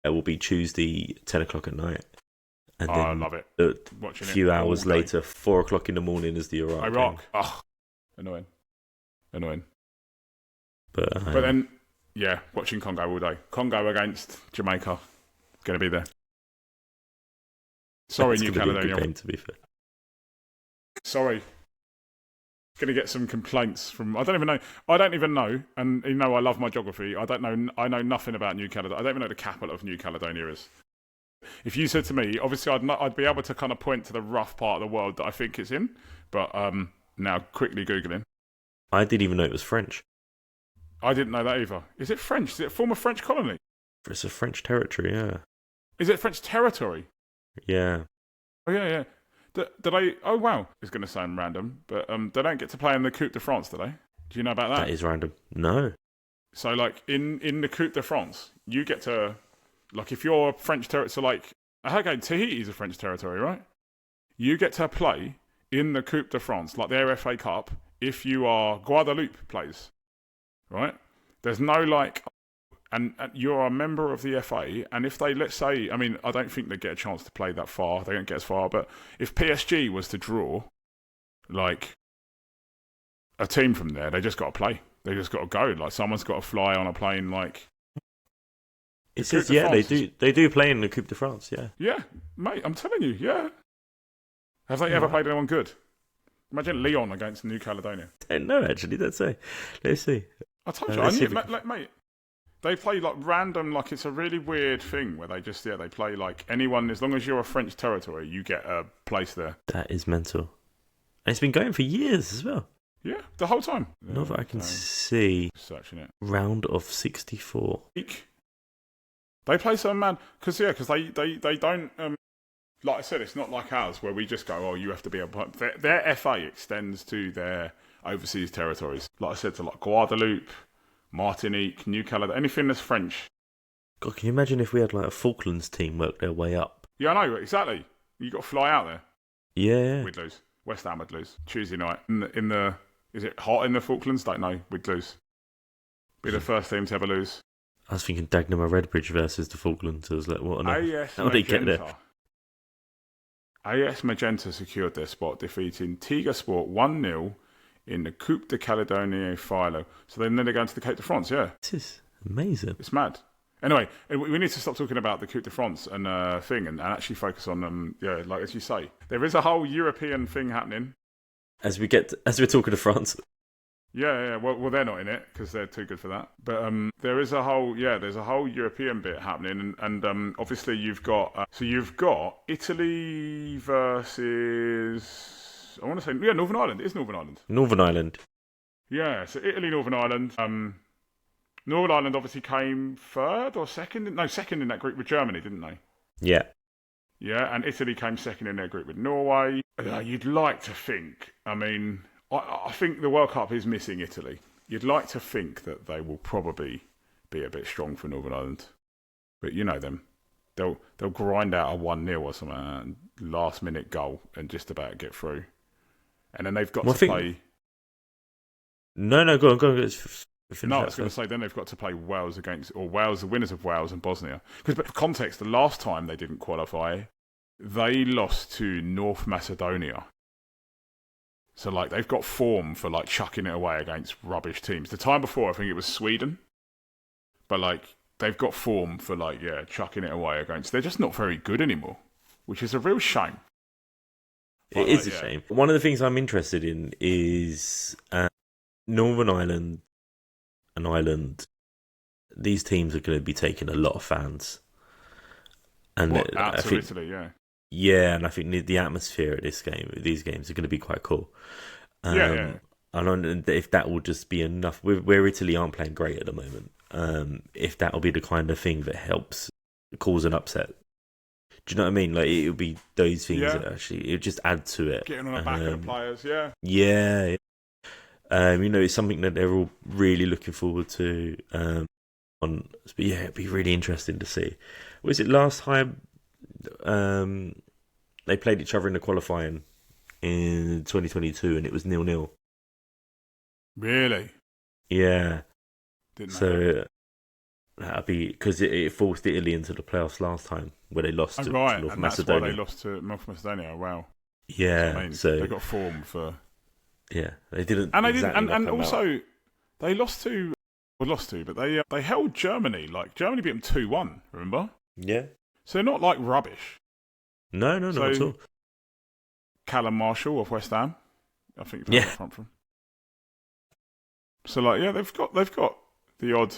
It will be Tuesday, 10 o'clock at night. And then I love it. A few hours later, 4 o'clock in the morning is the Iraq game. Oh, annoying. But then, watching Congo all day. Congo against Jamaica. Going to be there. Sorry, New Caledonia. Game, to be fair. Sorry. Going to get some complaints from. I don't even know. And you know, I love my geography. I don't know. I know nothing about New Caledonia. I don't even know the capital of New Caledonia is. If you said to me, obviously, I'd be able to kind of point to the rough part of the world that I think it's in. But now, quickly googling. I didn't even know it was French. I didn't know that either. Is it French? Is it a former French colony? It's a French territory. Yeah. Is it French territory? Yeah. Oh, yeah. Do they... Oh, wow. It's going to sound random, but they don't get to play in the Coupe de France, do they? Do you know about that? That is random. No. So, like, in the Coupe de France, you get to... Like, if you're French territory... So, like... Okay, Tahiti is a French territory, right? You get to play in the Coupe de France, like their FA Cup, if you are Guadeloupe plays, right? There's no, like... And you're a member of the FA, and if they, let's say, I mean, I don't think they get a chance to play that far. They don't get as far, but if PSG was to draw, like, a team from there, they just got to play. They just got to go. Like, someone's got to fly on a plane, like... It says, they do play in the Coupe de France, yeah. Yeah, mate, I'm telling you, yeah. Have they ever played anyone good? Imagine Lyon against New Caledonia. I don't know, actually, let's see. I told you, I knew, mate. They play like random, like it's a really weird thing where they just, they play like anyone, as long as you're a French territory, you get a place there. That is mental. And it's been going for years as well. Yeah, the whole time. Not that I can see. Searching it. Round of 64. They play so mad because they don't like I said, it's not like ours where we just go, oh, you have to be able. Their FA extends to their overseas territories. Like I said, to like Guadeloupe, Martinique, New Caledonia, anything that's French. God, can you imagine if we had like a Falklands team work their way up? Yeah, I know exactly. You got to fly out there. Yeah. We'd lose. West Ham would lose Tuesday night in the. Is it hot in the Falklands? Don't know. We'd lose. Be the first team to ever lose. I was thinking Dagenham Redbridge versus the Falklands. I was like, what on earth? How did they get there? AS Magenta secured their spot, defeating Tiga Sport 1-0 in the Coupe de Caledonia final. So then they're going to the Cape de France, yeah. This is amazing. It's mad. Anyway, we need to stop talking about the Coupe de France and thing and actually focus on, like as you say. There is a whole European thing happening. As we're talking to France. Yeah. Well, they're not in it because they're too good for that. But there's a whole European bit happening, and obviously you've got Italy versus I want to say Northern Ireland. It is Northern Ireland. Northern Ireland. Yeah, so Italy, Northern Ireland. Northern Ireland obviously came third or second. No, second in that group with Germany, didn't they? Yeah. Yeah, and Italy came second in their group with Norway. You'd like to think. I mean, I think the World Cup is missing Italy. You'd like to think that they will probably be a bit strong for Northern Ireland, but you know them. They'll grind out a 1-0 or something, last minute goal, and just about get through. And then they've got to play. No, go on. No, I was going to say then they've got to play Wales, the winners of Wales and Bosnia. Because, for context, the last time they didn't qualify, they lost to North Macedonia. So, like, they've got form for, like, chucking it away against rubbish teams. The time before, I think it was Sweden. But, like, they've got form for, like, chucking it away against. They're just not very good anymore, which is a real shame. It is a shame. One of the things I'm interested in is Northern Ireland and Ireland. These teams are going to be taking a lot of fans. And out to Italy, yeah. Yeah, and I think the atmosphere at these games are going to be quite cool. Yeah. And if that will just be enough, where Italy aren't playing great at the moment, if that will be the kind of thing that helps cause an upset. Do you know what I mean? Like, it'll be those things that actually, it'll just add to it. Getting on the back of the players, yeah. Yeah. It's something that they're all really looking forward to. But yeah, it'd be really interesting to see. Was it last time they played each other in the qualifying in 2022 and it was 0-0? Really? Yeah. Didn't know. That'd be because it forced Italy into the playoffs last time where they lost to North Macedonia. That's why they lost to North Macedonia. Wow. Yeah. So they got form for. Yeah, they didn't. And they exactly didn't. And also, they lost to, but they held Germany. Like Germany beat them 2-1. Remember? Yeah. So they're not like rubbish. No, not at all. Callum Marshall of West Ham, I think. You've heard front from. So like, yeah, they've got the odd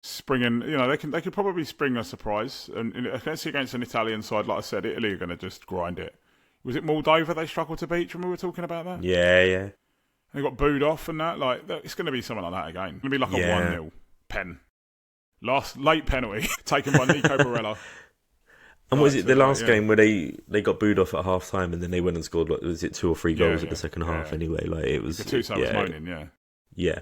springing. You know, they could probably spring a surprise, and against an Italian side, like I said, Italy are going to just grind it. Was it Moldova they struggled to beat? Remember we were talking about that? Yeah. They got booed off and that. Like, it's going to be something like that again. It's going to be like a 1-0 pen. Late penalty taken by Nico Barella. And was it the last game where they got booed off at half time and then they went and scored, like, was it 2 or 3 goals at the second half anyway? Like, it was. The two was moaning, Yeah.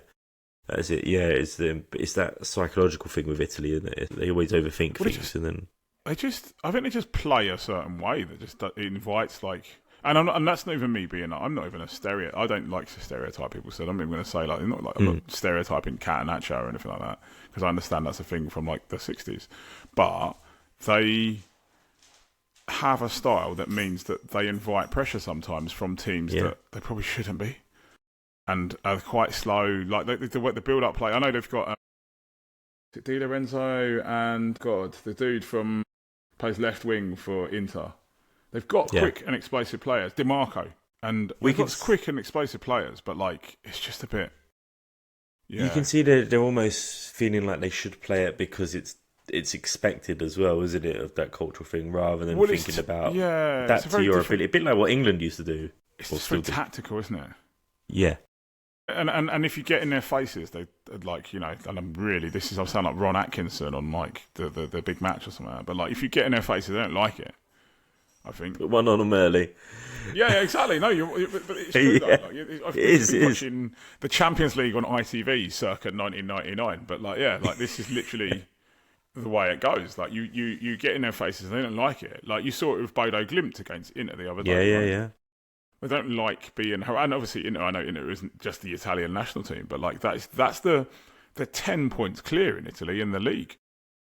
That's it. Yeah, it's that psychological thing with Italy, isn't it? They always overthink things and then. I think they just play a certain way that just invites, like, and that's not even me I'm not even a stereotype. I don't like to stereotype people, so I'm not even going to say like I'm not stereotyping Catenaccio or anything like that because I understand that's a thing from like the 60s, but they have a style that means that they invite pressure sometimes from teams that they probably shouldn't be, and are quite slow. Like the build-up play. I know they've got Di Lorenzo and the dude from plays left wing for Inter. They've got quick and explosive players. DiMarco. And we've got quick and explosive players, but like it's just a bit. Yeah. You can see they're almost feeling like they should play it because it's expected as well, isn't it, of that cultural thing, rather than thinking about that to your ability. A bit like what England used to do. It's just very tactical, isn't it? Yeah. And if you get in their faces, they like, you know, and I sound like Ron Atkinson on like the big match or something like that, but like if you get in their faces, they don't like it, I think. Put one on them early. Yeah, exactly. No, but it's true though. Yeah. Like, It is. Watching the Champions League on ITV circa 1999, but like, yeah, like this is literally the way it goes. Like you get in their faces, and they don't like it. Like you saw it with Bodo Glimt against Inter the other day. Yeah, right? yeah. They don't like being, and obviously Inter, I know Inter isn't just the Italian national team, but like that's the 10 points clear in Italy in the league,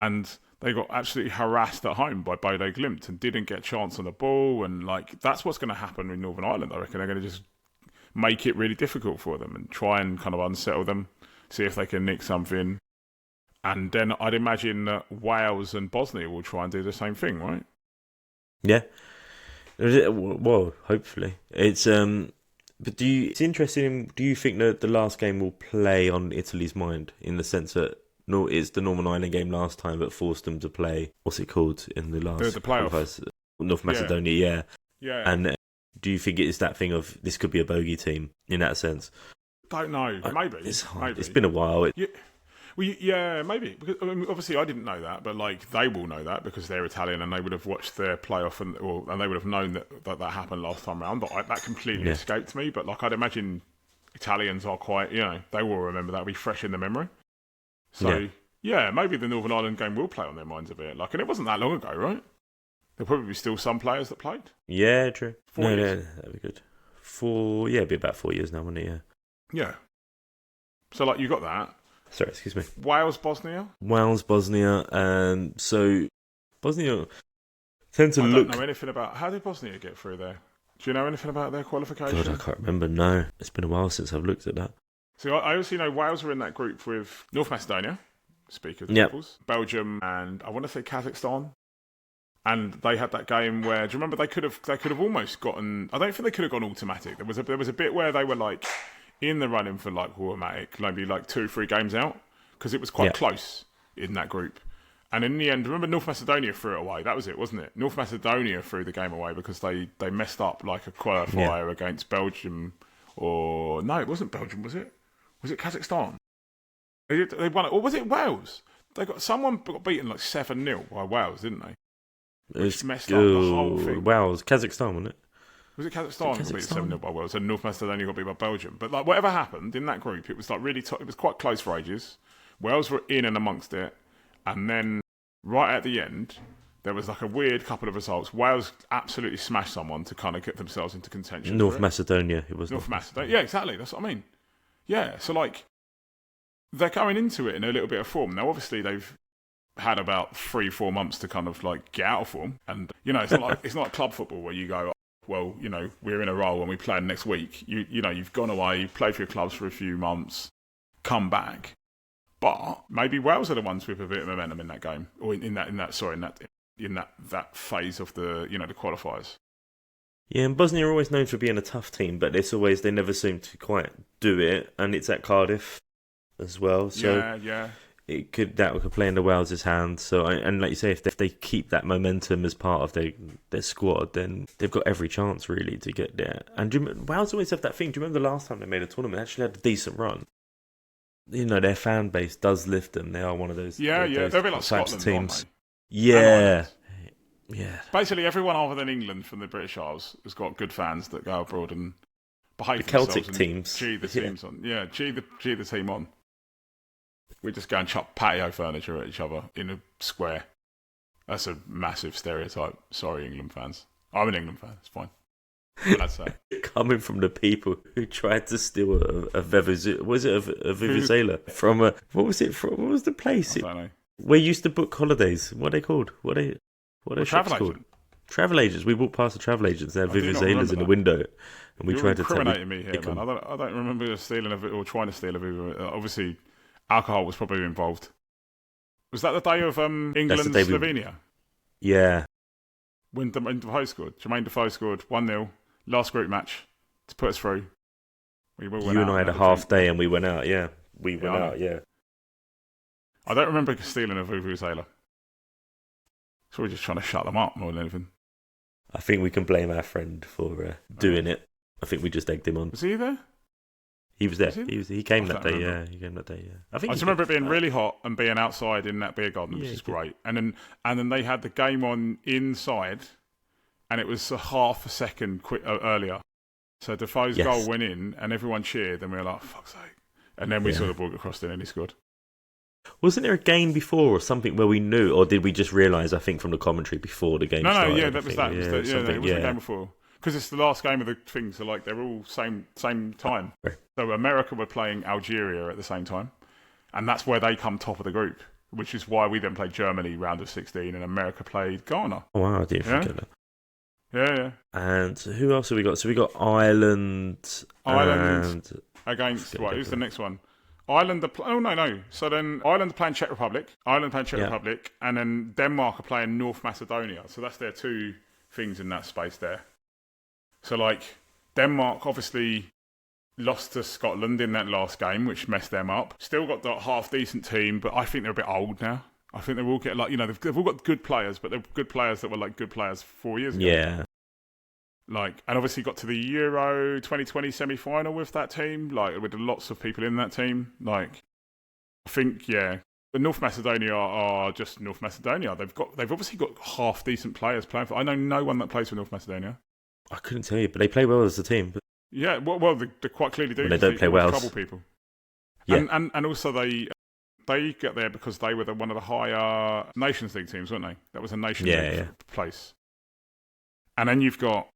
and they got absolutely harassed at home by Bodo Glimt and didn't get a chance on the ball, and like that's what's going to happen in Northern Ireland. I reckon they're going to just make it really difficult for them and try and kind of unsettle them, see if they can nick something, and then I'd imagine that Wales and Bosnia will try and do the same thing, right? Yeah. Well, hopefully it's But it's interesting. Do you think that the last game will play on Italy's mind in the sense that it's the Northern Ireland game last time that forced them to play? What's it called in the last the playoff? North Macedonia, Yeah. And do you think it's that thing of this could be a bogey team in that sense? Don't know. Maybe It's hard. Maybe. It's been a while. Yeah, maybe. Because I mean, obviously, I didn't know that, but like they will know that because they're Italian and they would have watched their playoff and they would have known that happened last time round. But that completely escaped me. But like I'd imagine, Italians are quite, you know, they will remember that. It'll be fresh in their memory. So yeah, maybe the Northern Ireland game will play on their minds a bit. Like, and it wasn't that long ago, right? There'll probably be still some players that played. Yeah, true. 4 years. No, that'd be good. It'd be about 4 years now, wouldn't it? Yeah. So like you got that. Sorry, excuse me. Wales, Bosnia. So Bosnia tend to look. I don't know anything about how did Bosnia get through there. Do you know anything about their qualification? God, I can't remember. No, it's been a while since I've looked at that. So I obviously know Wales were in that group with North Macedonia, speak of rivals, Belgium, and I want to say Kazakhstan. And they had that game where, do you remember they could have almost gotten? I don't think they could have gone automatic. There was a bit where they were like in the running for like automatic, maybe like 2-3 games out because it was quite close in that group. And in the end, remember North Macedonia threw it away. That was it, wasn't it? North Macedonia threw the game away because they messed up like a qualifier against Belgium, or no, it wasn't Belgium, was it? Was it Kazakhstan? They won it, or was it Wales? Someone got beaten like 7-0 by Wales, didn't they? Which messed up the whole thing. Wales, Kazakhstan, wasn't it? Was it Kazakhstan got beat 7-0 by Wales and North Macedonia got beat by Belgium? But like whatever happened in that group, it was like really it was quite close for ages. Wales were in and amongst it, and then right at the end, there was like a weird couple of results. Wales absolutely smashed someone to kind of get themselves into contention. North Macedonia, it was North Macedonia. Yeah, exactly. That's what I mean. Yeah, so like they're going into it in a little bit of form. Now, obviously, they've had about 3-4 months to kind of like get out of form, and you know, it's not like it's not club football where you go, well, you know, we're in a row and we play next week. You know, you've gone away, you've played for your clubs for a few months, come back. But maybe Wales are the ones with a bit of momentum in that game, or in that phase of the, you know, the qualifiers. Yeah, and Bosnia are always known for being a tough team, but they never seem to quite do it, and it's at Cardiff as well. So yeah. That could play into Wales' hands. So, and like you say, if they keep that momentum as part of their squad, then they've got every chance really to get there. And Wales always have that thing. Do you remember the last time they made a tournament? They actually had a decent run. You know, their fan base does lift them. They are one of those. Yeah. They're a bit like types Scotland, of teams. aren't they? Yeah. Basically, everyone other than England from the British Isles has got good fans that go abroad and behave The Celtic themselves and teams. Gee the teams on. Yeah, gee the team on. We just go and chuck patio furniture at each other in a square. That's a massive stereotype. Sorry, England fans. I'm an England fan. It's fine. I'd say. Coming from the people who tried to steal a Vuvuzela from what was it from? What was the place? I don't know. Where you used to book holidays. What are they called? What are shops travel called? agent. Travel agents. We walked past the travel agents. They had I do not Vuvuzelas remember in the that. window, and we You're tried to incriminating me here, man. I don't remember stealing or trying to steal a Vuvuzela. Obviously, alcohol was probably involved. Was that the day of England Slovenia? Yeah. When Defoe scored. Jermaine Defoe scored 1-0. Last group match to put us through. You and I had a half day and we went out, yeah. We went out. I don't remember stealing a Vuvuzela. So we're just trying to shut them up more than anything. I think we can blame our friend for doing it. I think we just egged him on. Was he there? He was there. Was he? He came I that don't day. remember. Yeah, he came that day. Yeah. I just remember it being really hot and being outside in that beer garden, which Yeah, is he did. great. And then they had the game on inside, and it was a half a second earlier. So Defoe's goal went in, and everyone cheered, and we were like, "Fuck's sake!" And then we sort of walked across it, and he scored. Wasn't there a game before or something where we knew, or did we just realise? I think from the commentary before the game started. No, that was that. It wasn't the game before. Because it's the last game of the thing, so like they're all same time. Right. So America were playing Algeria at the same time, and that's where they come top of the group, which is why we then played Germany round of 16, and America played Ghana. Oh, wow, I didn't forget that. Yeah. And who else have we got? So we got Ireland. Ireland against who's the next one? Ireland. No. So then Ireland are playing Czech Republic. Republic, and then Denmark are playing North Macedonia. So that's their two things in that space there. So, like, Denmark obviously lost to Scotland in that last game, which messed them up. Still got that half-decent team, but I think they're a bit old now. I think they've all get they've all got good players, but they're good players that were like good players 4 years ago. Yeah. Like, and obviously got to the Euro 2020 semi-final with that team, like, with lots of people in that team. Like, I think, the North Macedonia are just North Macedonia. They've obviously got half-decent players playing for. I know no one that plays for North Macedonia. I couldn't tell you, but they play well as a team. But... Yeah, well, they quite clearly do. But they don't play well. Trouble people. Yeah. And also they get there because they were one of the higher Nations League teams, weren't they? That was a Nations League place. And then you've got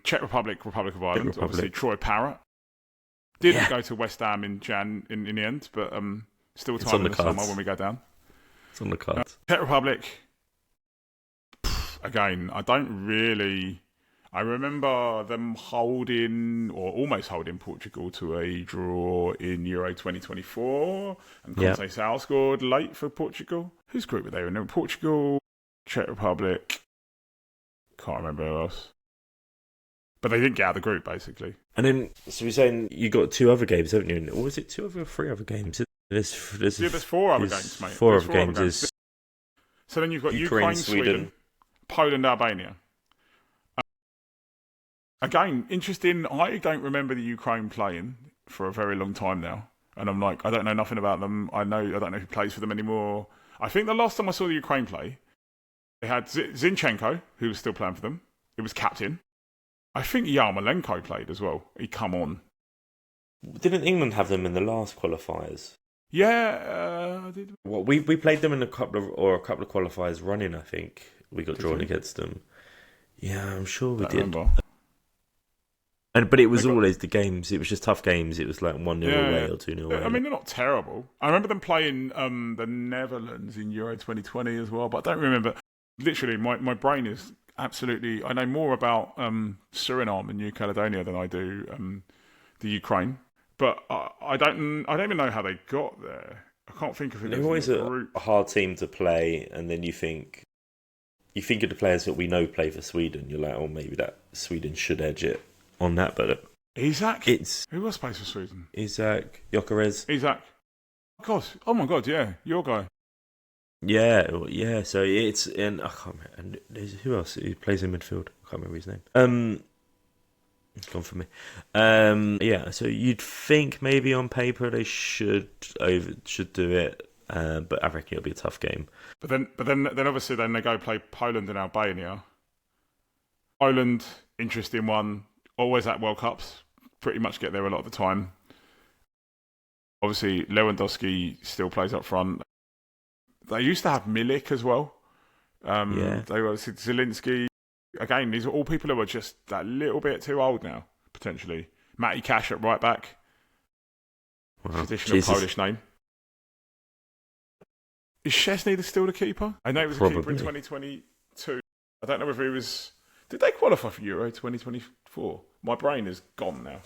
Czech Republic of Ireland, obviously Troy Parrott. Didn't go to West Ham in the end, but still time in the summer when we go down. It's on the cards. Czech Republic, again, I remember them holding, or almost holding, Portugal to a draw in Euro 2024, and Conceição scored late for Portugal. Whose group were they in? Portugal, Czech Republic, can't remember who else. But they didn't get out of the group, basically. And then, so you're saying you got two other games, haven't you? Or was it three other games? There's 4 other games, mate. Four other games. So then you've got Ukraine, Sweden, Poland, Albania. Again, interesting. I don't remember the Ukraine playing for a very long time now. And I'm like, I don't know nothing about them. I don't know who plays for them anymore. I think the last time I saw the Ukraine play, they had Zinchenko, who was still playing for them. He was captain. I think Yarmolenko played as well. He come on. Didn't England have them in the last qualifiers? Yeah. Well, we played them in a couple of qualifiers running, I think. We got drawn against them. Yeah, I'm sure we did. Remember. But it was always the games. It was just tough games. It was like 1-0 away or 2-0 away. I mean, they're not terrible. I remember them playing the Netherlands in Euro 2020 as well, but I don't remember. Literally, my brain is absolutely... I know more about Suriname and New Caledonia than I do the Ukraine. But I don't even know how they got there. I can't think of it. They're always a hard team to play, and then you think of the players that we know play for Sweden. You're like, oh, maybe that Sweden should edge it on that, but Isak? Who else plays for Sweden? Isak, Gyökeres. Isak. Oh my god, yeah, your guy. Yeah. So it's I can't remember. And there's who else who plays in midfield? I can't remember his name. It's gone for me. Yeah. So you'd think maybe on paper they should do it, but I reckon it'll be a tough game. But then obviously they go play Poland and Albania. Poland, interesting one. Always at World Cups, pretty much get there a lot of the time. Obviously, Lewandowski still plays up front. They used to have Milik as well. They were Zielinski. Again, these are all people who are just that little bit too old now, potentially. Matty Cash at right back. Wow. Traditional Polish name. Is Szczesny still the keeper? I know he was a keeper in 2022. I don't know whether he was... Did they qualify for Euro 2024? My brain is gone now.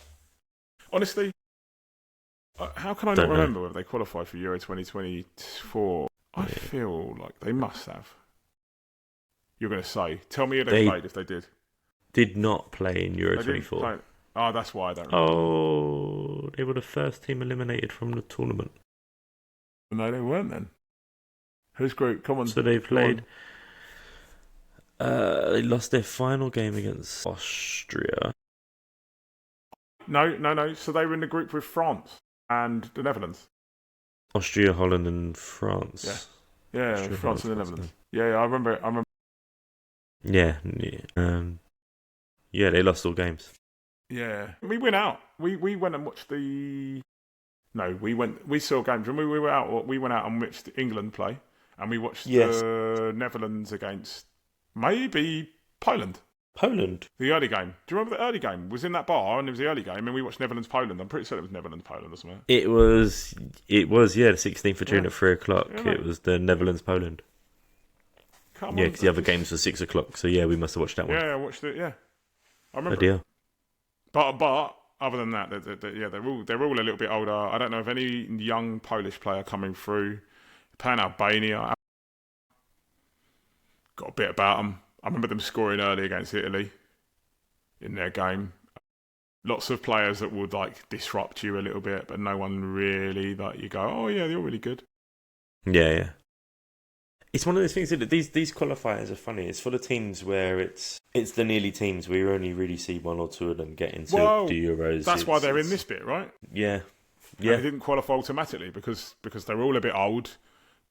Honestly, how can I not remember whether they qualified for Euro 2024? I feel like they must have. You're going to say. Tell me who they played if they did. Did not play in Euro 24. Oh, that's why I don't remember. Oh, they were the first team eliminated from the tournament. No, they weren't then. Whose group? Come on. So they played... They lost their final game against Austria. No. So they were in the group with France and the Netherlands. Austria, Holland, and France. Yeah, Austria, France and the France, Netherlands. Yeah, I remember. Yeah. Yeah, they lost all games. Yeah, we went out. We went and watched the. No, we saw games. When we were out, we went out and watched England play, and we watched the Netherlands against maybe Poland. Poland. The early game. Do you remember the early game? It was in that bar, and it was the early game, and we watched Netherlands-Poland. I'm pretty sure it was Netherlands-Poland or something. It was. The 16th of June at 3:00. Yeah, it was the Netherlands-Poland. Come Yeah, on, because the other games were 6:00. So yeah, we must have watched that one. Yeah, I watched it. Yeah, I remember. Deal. But other than that, they're all a little bit older. I don't know of any young Polish player coming through. Playing Albania, got a bit about them. I remember them scoring early against Italy in their game. Lots of players that would like disrupt you a little bit, but no one really that you go, oh yeah, they're all really good. Yeah. It's one of those things that these qualifiers are funny. It's for the teams where it's the nearly teams where you only really see one or two of them get into the Euros. That's why they're in this bit, right? Yeah. And they didn't qualify automatically because they're all a bit old,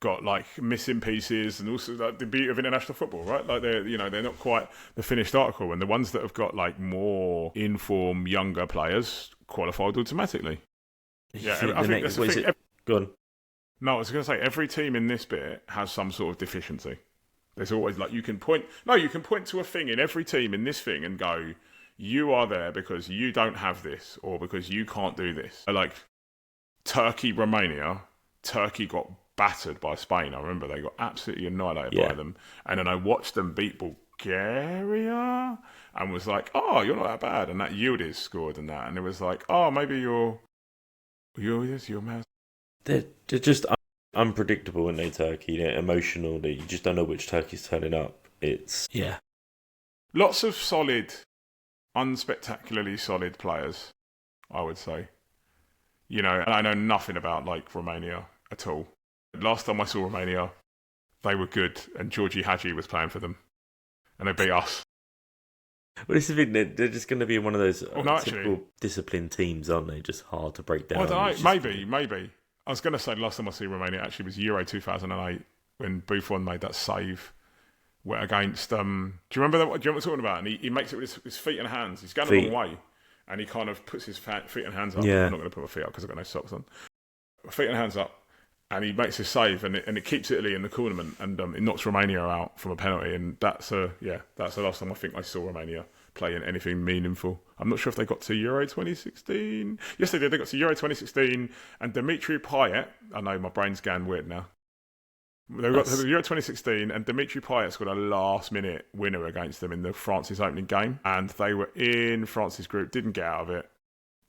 got like missing pieces, and also like, the beauty of international football, right? Like they're not quite the finished article, and the ones that have got like more informed younger players qualified automatically. Yeah, I think that's the thing. Go on. No, I was going to say every team in this bit has some sort of deficiency. There's always like you can point to a thing in every team in this thing and go, you are there because you don't have this or because you can't do this. Like Turkey, Romania, Turkey got battered by Spain. I remember they got absolutely annihilated by them. And then I watched them beat Bulgaria and was like, oh, you're not that bad. And that Yildiz scored and that. And it was like, oh, maybe you're mad. They're just unpredictable when they're Turkey. They're emotional. You just don't know which Turkey's turning up. It's lots of solid, unspectacularly solid players, I would say. You know, and I know nothing about like Romania at all. Last time I saw Romania, they were good, and Georgie Hagi was playing for them, and they beat us. Well, this is the thing, they're just going to be one of those typical actually, disciplined teams, aren't they? Just hard to break down. Well, I don't know. Maybe. I was going to say the last time I see Romania actually was Euro 2008 when Buffon made that save against. Do you remember that? Do you know what I'm talking about? And he makes it with his feet and hands. He's going the wrong way, and he kind of puts his feet and hands up. Yeah. I'm not going to put my feet up because I've got no socks on. Feet and hands up, and he makes his save, and it keeps Italy in the tournament, and it knocks Romania out from a penalty. And that's the last time I think I saw Romania playing anything meaningful. I'm not sure if they got to Euro 2016. Yes, they did. They got to Euro 2016, and Dimitri Payet. I know my brain's going weird now. They got to the Euro 2016, and Dimitri Payet scored a last-minute winner against them in France's opening game, and they were in France's group. Didn't get out of it.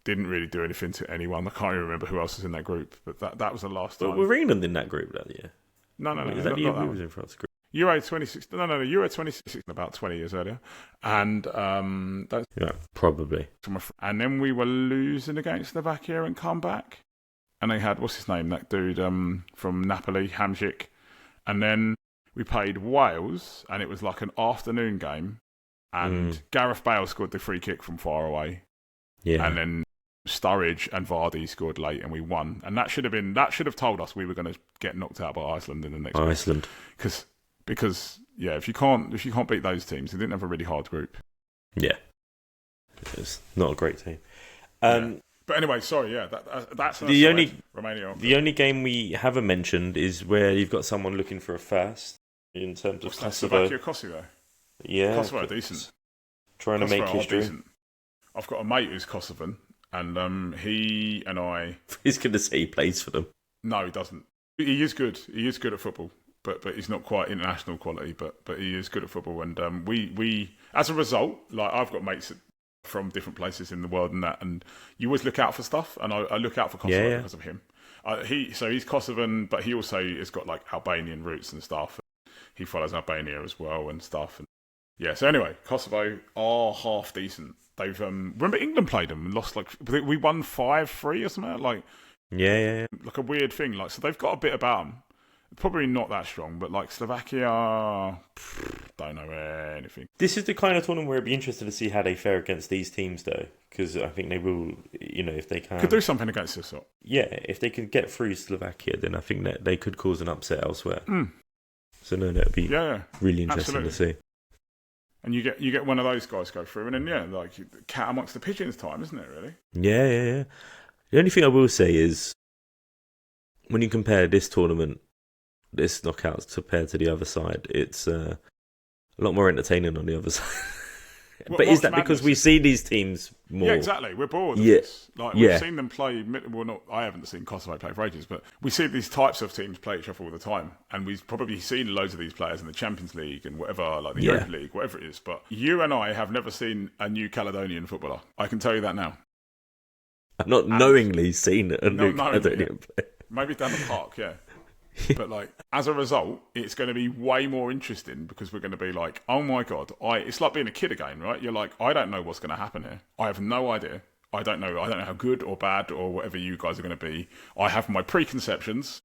Didn't really do anything to anyone. I can't even remember who else was in that group, but that was the last time. But were England in that group that year? No. Is that the year we was in France's group? Euro 2016. No. Euro 2016, about 20 years earlier, and that's probably. And then we were losing against Slovakia and come back, and they had what's his name, that dude from Napoli, Hamsik, and then we played Wales, and it was like an afternoon game, and Gareth Bale scored the free kick from far away, and then Sturridge and Vardy scored late, and we won, and that should have told us we were going to get knocked out by Iceland in the next. Iceland, because if you can't beat those teams, they didn't have a really hard group. Yeah, it's not a great team. But anyway, sorry, that's the only Romania. The only game we haven't mentioned is where you've got someone looking for a first in terms of Kosovo. Kosovo. Yeah, Kosovo are decent. Trying to make history. I've got a mate who's Kosovan, and he and I. He's going to say he plays for them. No, he doesn't. He is good. He is good at football. But he's not quite international quality. But he is good at football, and we as a result, like I've got mates from different places in the world and that, and you always look out for stuff, and I look out for Kosovo because of him. He's Kosovan, but he also has got like Albanian roots and stuff. He follows Albania as well and stuff. And so anyway, Kosovo are half decent. They've remember England played them and lost we won 5-3 or something like. Yeah. Like a weird thing, like so they've got a bit about them. probably not that strong, but like Slovakia, don't know anything. This is the kind of tournament where it'd be interesting to see how they fare against these teams, though, because I think they will, if they can. Could do something against us. Yeah, if they can get through Slovakia, then I think that they could cause an upset elsewhere. So no, that'd be really interesting to see. And you get one of those guys go through, and then like cat amongst the pigeons time, isn't it? Really? Yeah. The only thing I will say is, when you compare this tournament, this knockouts compared to the other side, it's a lot more entertaining on the other side. But is that because we see these teams more? Yeah, exactly. We're bored of this. We've seen them play. Well, I haven't seen Kosovo play for ages, but we see these types of teams play each other all the time, and we've probably seen loads of these players in the Champions League and whatever, like the Europa League, whatever it is. But you and I have never seen a new Caledonian footballer. I can tell you that now. I've not knowingly seen a new Caledonian player. Maybe down the park, yeah. But like, as a result, it's going to be way more interesting because we're going to be like, oh my god, it's like being a kid again, right? You're like, I don't know what's going to happen here. I have no idea. I don't know how good or bad or whatever you guys are going to be. I have my preconceptions,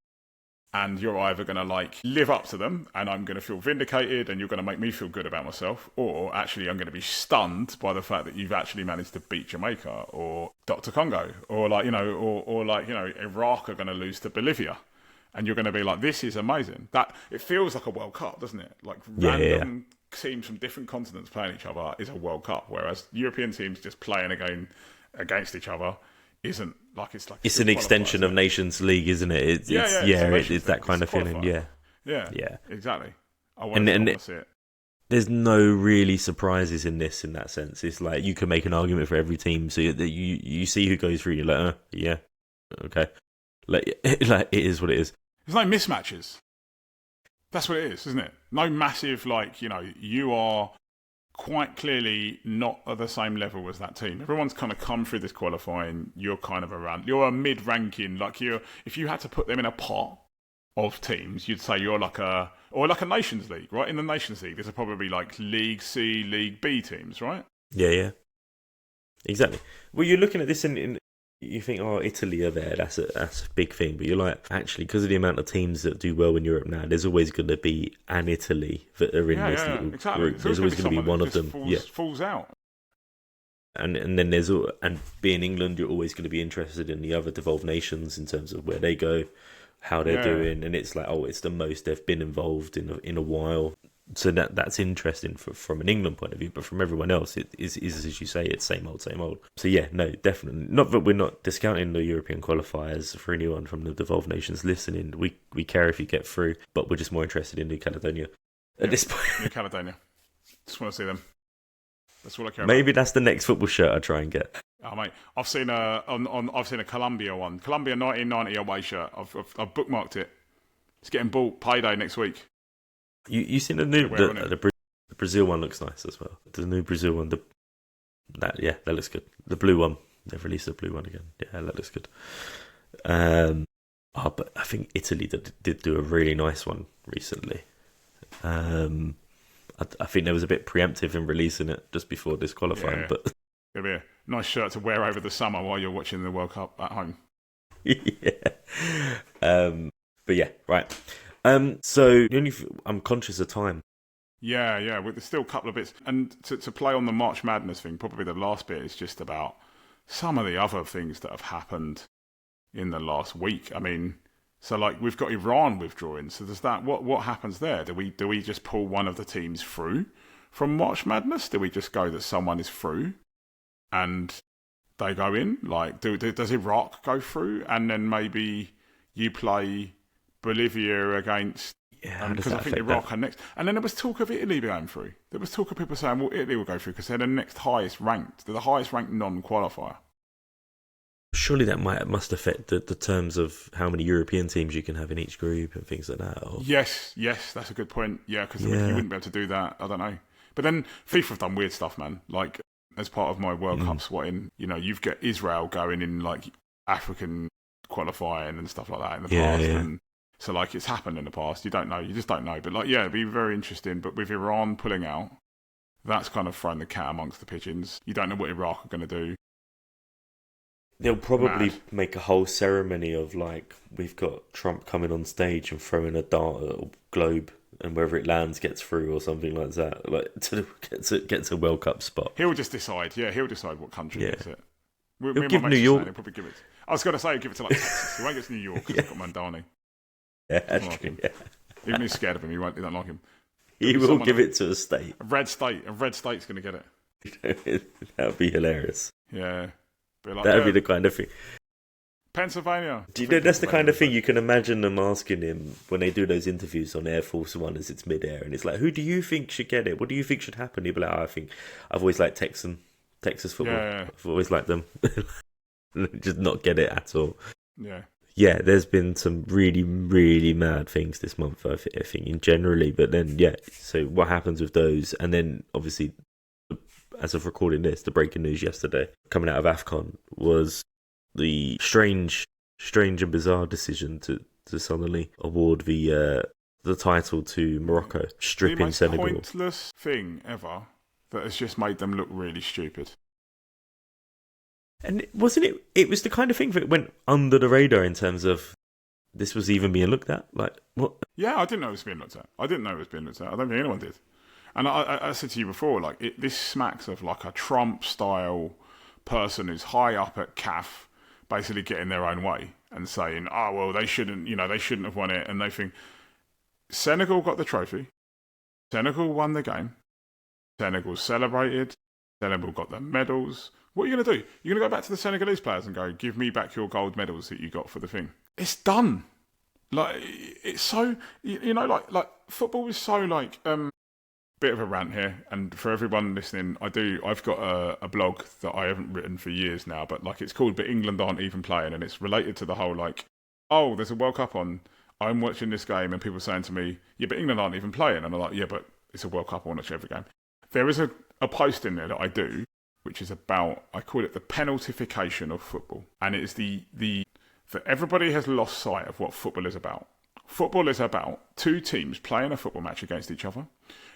and you're either going to like live up to them, and I'm going to feel vindicated, and you're going to make me feel good about myself, or actually I'm going to be stunned by the fact that you've actually managed to beat Jamaica or Dr. Congo, or like Iraq are going to lose to Bolivia. And you're going to be like, this is amazing. That it feels like a World Cup, doesn't it? Like random teams from different continents playing each other is a World Cup, whereas European teams just playing against each other isn't like it's like it's an extension of Nations League, isn't it? It's that kind of feeling. Yeah, exactly. I want to see it. There's no really surprises in that sense. It's like you can make an argument for every team, so you see who goes through. You're like, okay, like it is what it is. There's no mismatches. That's what it is, isn't it? No massive, you are quite clearly not at the same level as that team. Everyone's kind of come through this qualifying. You're kind of you're a mid-ranking. If you had to put them in a pot of teams, you'd say you're like a Nations League, right? In the Nations League, there's probably like League C, League B teams, right? Yeah. Exactly. Well, you're looking at this in you think, Italy are there, that's a big thing. But you're like, actually, because of the amount of teams that do well in Europe now, there's always going to be an Italy that are in this little group. There's always going to be one of them. Falls out. And then being England, you're always going to be interested in the other devolved nations in terms of where they go, how they're doing. And it's like, it's the most they've been involved in a while. So that's interesting from an England point of view, but from everyone else, it is as you say, it's same old. So yeah, no, definitely not that we're not discounting the European qualifiers for anyone from the devolved nations listening. We care if you get through, but we're just more interested in New Caledonia at this point. New Caledonia, just want to see them. That's all I care Maybe about. that's the next football shirt I try and get. Oh mate, I've seen a Colombia one, Colombia 1990 away shirt. I've bookmarked it. It's getting bought payday next week. You seen the Brazil one looks nice as well. The new Brazil one, that looks good. The blue one, they've released the blue one again. Yeah, that looks good. But I think Italy did do a really nice one recently. I think there was a bit preemptive in releasing it just before this qualifying, but it'll be a nice shirt to wear over the summer while you're watching the World Cup at home. But yeah, right. So I'm conscious of time. Yeah. There's still a couple of bits, and to play on the March Madness thing. Probably the last bit is just about some of the other things that have happened in the last week. I mean, so like we've got Iran withdrawing. So does that what happens there? Do we just pull one of the teams through from March Madness? Do we just go that someone is through and they go in? Like, does Iraq go through, and then maybe you play Bolivia against, because I think Iraq are next. And then there was talk of Italy going through. There was talk of people saying, well, Italy will go through because they're the next highest ranked. They're the highest ranked non-qualifier. Surely that must affect the terms of how many European teams you can have in each group and things like that. Or... Yes, that's a good point. Yeah, because you wouldn't be able to do that. I don't know. But then FIFA have done weird stuff, man. Like, as part of my World Cup swatting, you've got Israel going in, like, African qualifying and stuff like that in the past. Yeah. And so, like, it's happened in the past. You don't know. You just don't know. But, like, it'd be very interesting. But with Iran pulling out, that's kind of thrown the cat amongst the pigeons. You don't know what Iraq are going to do. They'll probably Mad. make a whole ceremony of like we've got Trump coming on stage and throwing a dart at a globe, and wherever it lands gets through or something like that. Like to get to World Cup spot. He'll just decide. Yeah, he'll decide what country Yeah. gets it. He'll give New York. He'll probably give it. I was going to say he'll give it to like Texas. He won't get to New York because he's got Mandani. Yeah, Doesn't that's like true. him. Yeah. Even he's scared of him. He don't like him. He will give it to a state. A red state's going to get it. That would be hilarious. Yeah. Like, That would be the kind of thing. Pennsylvania. Do you know that's the kind of thing you can imagine them asking him when they do those interviews on Air Force One as it's midair, and it's like, who do you think should get it? What do you think should happen? He'd be like, I've always liked Texas football. Yeah. I've always liked them. Just not get it at all. Yeah. Yeah, there's been some really, really mad things this month, I think, in generally. But then, yeah, so what happens with those? And then, obviously, as of recording this, the breaking news yesterday coming out of AFCON was the strange and bizarre decision to suddenly award the title to Morocco, stripping the most Senegal. pointless thing ever that has just made them look really stupid. And wasn't it? It was the kind of thing that went under the radar in terms of this was even being looked at. Like what? Yeah, I didn't know it was being looked at. I don't think anyone did. And I said to you before, like this smacks of like a Trump style person who's high up at CAF, basically getting their own way and saying, "Oh well, they shouldn't have won it." And they think Senegal got the trophy, Senegal won the game, Senegal celebrated, Senegal got the medals. What are you going to do? You're going to go back to the Senegalese players and go, "Give me back your gold medals that you got for the thing." It's done. Like it's so like football is so like bit of a rant here, and for everyone listening, I've got a blog that I haven't written for years now, but like it's called "But England Aren't Even Playing," and it's related to the whole like, oh, there's a World Cup on, I'm watching this game, and people saying to me, yeah, but England aren't even playing, and I'm like, yeah, but it's a World Cup, I want to watch every game. There is a post in there that I do, which is about, I call it the penaltification of football, and it is that everybody has lost sight of what football is about. Football is about two teams playing a football match against each other,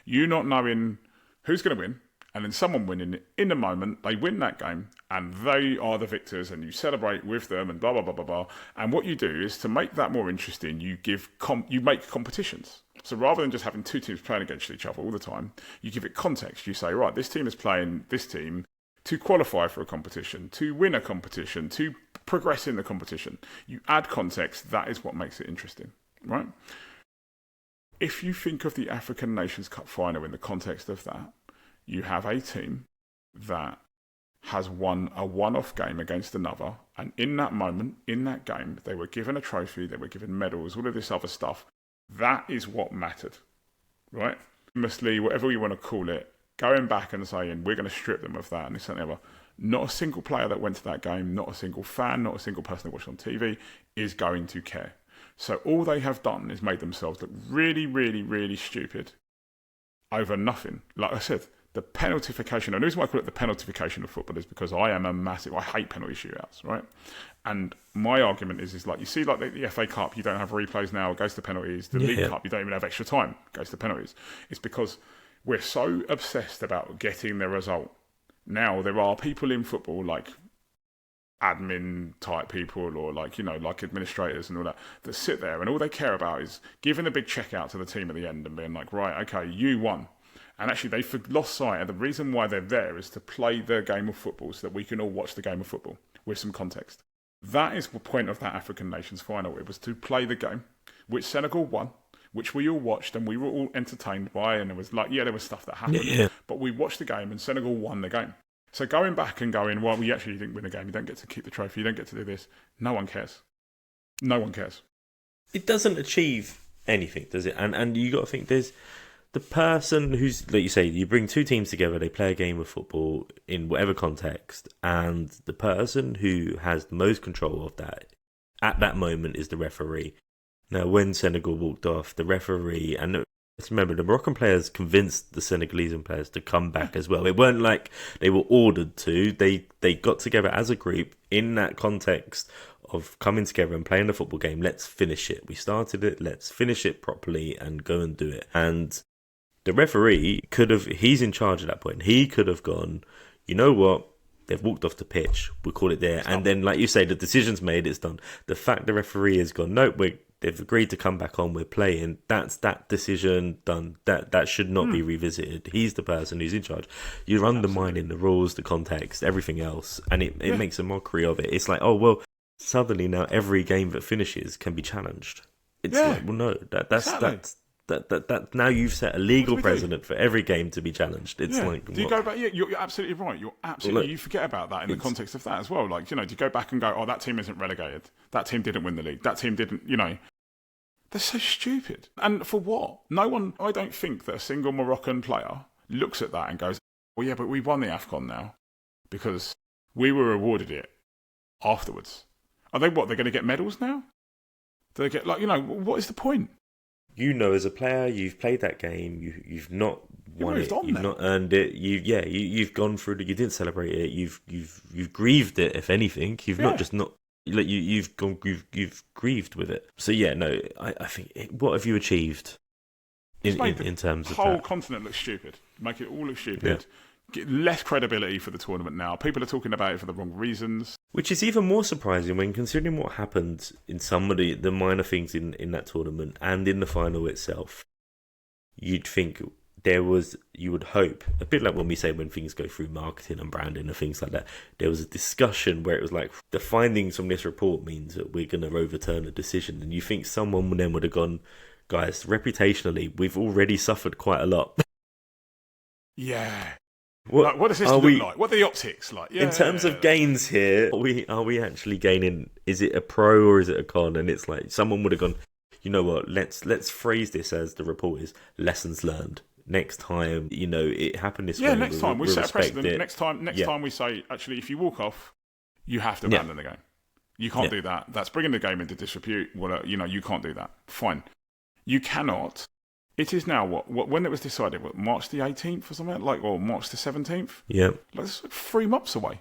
you not knowing who's going to win, and then someone winning in the moment, they win that game, and they are the victors, and you celebrate with them, and blah, blah, blah, blah, blah. And what you do is to make that more interesting, you make competitions. So rather than just having two teams playing against each other all the time, you give it context. You say, right, this team is playing this team to qualify for a competition, to win a competition, to progress in the competition. You add context, that is what makes it interesting, right? If you think of the African Nations Cup final in the context of that, you have a team that has won a one-off game against another, and in that moment, in that game, they were given a trophy, they were given medals, all of this other stuff. That is what mattered, right? Mostly, whatever you want to call it, going back and saying, we're going to strip them of that, and this and the other. Not a single player that went to that game, not a single fan, not a single person that watched on TV is going to care. So all they have done is made themselves look really, really, really stupid over nothing. Like I said, the penaltification, and the reason why I call it the penaltification of football is because I hate penalty shootouts, right? And my argument is like, you see, like the FA Cup, you don't have replays now, it goes to penalties. The League Cup, you don't even have extra time, it goes to penalties. It's because we're so obsessed about getting the result. Now, there are people in football, like admin type people or like administrators and all that sit there and all they care about is giving the big check out to the team at the end and being like, right, okay, you won. And actually they've lost sight of the reason why they're there is to play their game of football so that we can all watch the game of football with some context. That is the point of that African Nations final. It was to play the game, which Senegal won, which we all watched and we were all entertained by, and it was like, there was stuff that happened, but we watched the game and Senegal won the game. So going back and going, well, we actually didn't win the game, you don't get to keep the trophy, you don't get to do this. No one cares. No one cares. It doesn't achieve anything, does it? And you got to think there's the person who's, like you say, you bring two teams together, they play a game of football in whatever context, and the person who has the most control of that at that moment is the referee. Now, when Senegal walked off, the referee, and let's remember, the Moroccan players convinced the Senegalese players to come back as well. It weren't like they were ordered to. They got together as a group in that context of coming together and playing the football game. Let's finish it. We started it. Let's finish it properly and go and do it. And the referee he's in charge at that point. He could have gone, you know what? They've walked off the pitch. We'll call it there. And then, like you say, the decision's made. It's done. The fact the referee has gone, no, they've agreed to come back on. We're playing. That's that decision done. That should not be revisited. He's the person who's in charge. You're undermining the rules, the context, everything else, and it makes a mockery of it. It's like, oh well, suddenly now every game that finishes can be challenged. It's like, well, no, that now you've set a legal precedent for every game to be challenged. It's like, do you go back? Yeah, you're absolutely right. You're absolutely. You forget about that in the context of that as well. Like, do you go back and go, oh, that team isn't relegated. That team didn't win the league. That team didn't. They're so stupid. And for what? No one. I don't think that a single Moroccan player looks at that and goes, well, yeah, but we won the AFCON now because we were awarded it afterwards. Are they what? They're going to get medals now? Do they get what is the point? As a player, you've played that game. You've not won it. You've not earned it. You've gone through it. You didn't celebrate it. You've grieved it. If anything, you've not just not. You've grieved with it. So I think what have you achieved in terms of the whole that? Continent look stupid. Make it all look stupid. Yeah. Get less credibility for the tournament now. People are talking about it for the wrong reasons. Which is even more surprising when considering what happened in some of the minor things in that tournament and in the final itself. You'd think you would hope, a bit like when we say when things go through marketing and branding and things like that, there was a discussion where it was like, the findings from this report means that we're going to overturn a decision. And you think someone then would have gone, guys, reputationally, we've already suffered quite a lot. Yeah. What does this look like? What are the optics like? Yeah, in terms of gains here, are we actually gaining? Is it a pro or is it a con? And it's like someone would have gone, you know what? Let's phrase this as the report is lessons learned. Next time, it happened this way. Yeah, next time we set a precedent. Next time we say, actually, if you walk off, you have to abandon the game. You can't do that. That's bringing the game into disrepute. Well, you can't do that. Fine. You cannot. It is now when it was decided, March the 18th or something, or March the 17th? Yeah. That's 3 months away.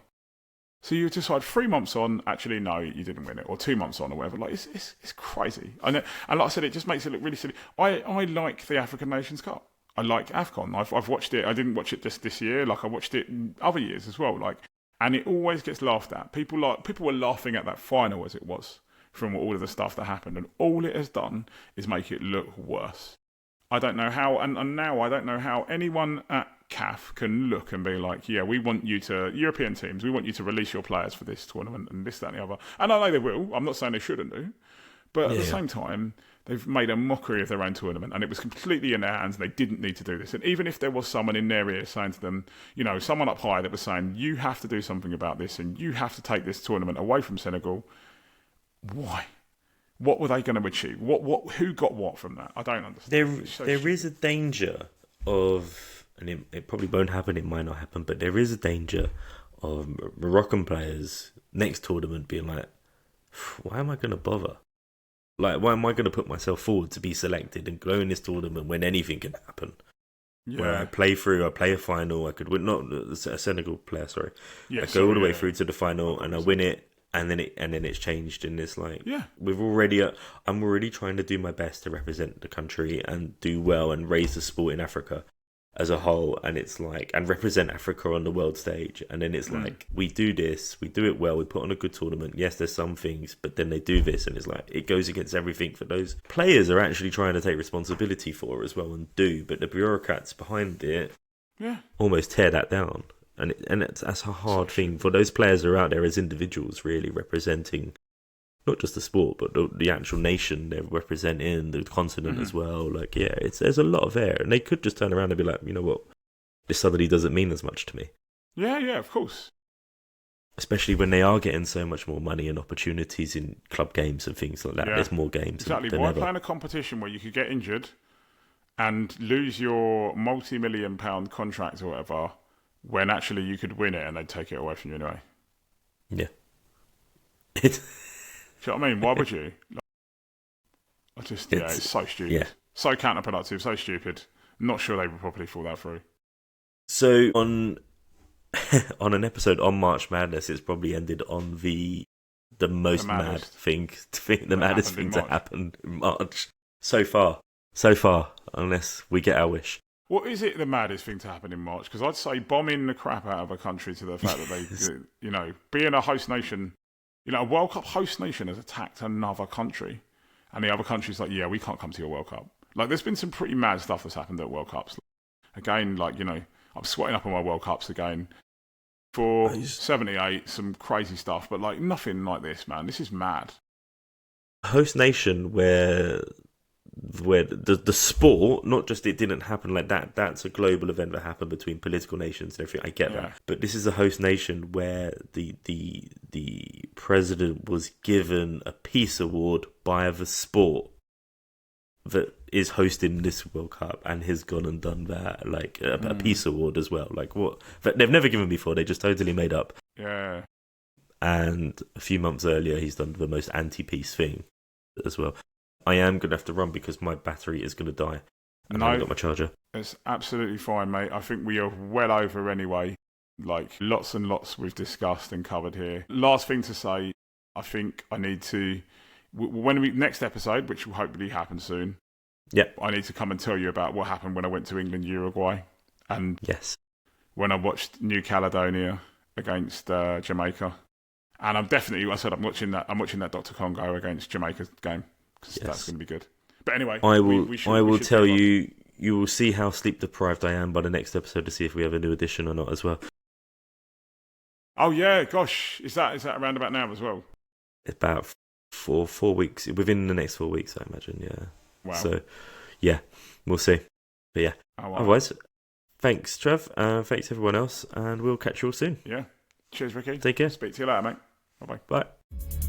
So you decide 3 months on, actually, no, you didn't win it, or 2 months on, or whatever. Like, it's crazy. And like I said, it just makes it look really silly. I like the African Nations Cup. I like AFCON. I've watched it. I didn't watch it just this year. Like, I watched it other years as well. Like, and it always gets laughed at. People were laughing at that final as it was from all of the stuff that happened. And all it has done is make it look worse. I don't know how, and now I don't know how anyone at CAF can look and be like, yeah, we want you to, European teams, we want you to release your players for this tournament and this, that and the other. And I know they will. I'm not saying they shouldn't do. But at the same time, they've made a mockery of their own tournament and it was completely in their hands and they didn't need to do this. And even if there was someone in their ear saying to them, someone up high that was saying, you have to do something about this and you have to take this tournament away from Senegal, why? What were they going to achieve? Who got what from that? I don't understand. There is a danger of, and it probably won't happen, it might not happen, but there is a danger of Moroccan players next tournament being like, why am I going to bother? Like, why am I going to put myself forward to be selected and go in this tournament when anything can happen? Yeah. Where I play a final, I could win, not a Senegal player, sorry. Yeah, I go all the way through to the final and I win it. And then it's changed, and it's like I'm already trying to do my best to represent the country and do well and raise the sport in Africa as a whole, and it's like, and represent Africa on the world stage. And then it's like, we do this, we do it well, we put on a good tournament. Yes, there's some things, but then they do this, and it's like, it goes against everything that those players are actually trying to take responsibility for as well and do, but the bureaucrats behind it almost tear that down. And that's a hard thing for those players who are out there as individuals, really representing not just the sport, but the actual nation they're representing, the continent as well. Like, there's a lot of air, and they could just turn around and be like, you know what, this suddenly doesn't mean as much to me. Yeah, of course. Especially when they are getting so much more money and opportunities in club games and things like that. Yeah. There's more games. Exactly. Why play in a competition where you could get injured and lose your multi-million-pound contract or whatever, when actually you could win it and they'd take it away from you anyway? Yeah. Do you know what I mean? Why would you? It's so stupid. Yeah. So counterproductive, so stupid. Not sure they would properly fall that through. So on an episode on March Madness, it's probably ended on the maddest thing to happen in March. So far, unless we get our wish. What is it the maddest thing to happen in March? Because I'd say bombing the crap out of a country to the fact that they, being a host nation, a World Cup host nation has attacked another country, and the other country's like, yeah, we can't come to your World Cup. Like, there's been some pretty mad stuff that's happened at World Cups. Again, I'm sweating up on my World Cups again. For 78, some crazy stuff, but nothing like this, man. This is mad. Host nation where the sport, not just it didn't happen like that. That's a global event that happened between political nations and everything. I get that, but this is a host nation where the president was given a peace award by the sport that is hosting this World Cup, and has gone and done that, a peace award as well. What that they've never given before. They just totally made up. Yeah. And a few months earlier, he's done the most anti-peace thing as well. I am going to have to run because my battery is going to die. And I haven't got my charger. It's absolutely fine, mate. I think we are well over anyway. Lots and lots we've discussed and covered here. Last thing to say, I think I need to... next episode, which will hopefully happen soon, I need to come and tell you about what happened when I went to England, Uruguay, and when I watched New Caledonia against Jamaica. And I'm watching that Dr. Congo against Jamaica game, because that's going to be good. But anyway, I will tell you. You will see how sleep deprived I am by the next episode to see if we have a new edition or not as well. Oh yeah, gosh, is that around about now as well? It's about 4 weeks, within the next 4 weeks, I imagine. Yeah. Wow. So, yeah, we'll see. But yeah, otherwise, thanks, Trev. Thanks everyone else, and we'll catch you all soon. Yeah. Cheers, Ricky. Take care. Speak to you later, mate. Bye-bye. Bye.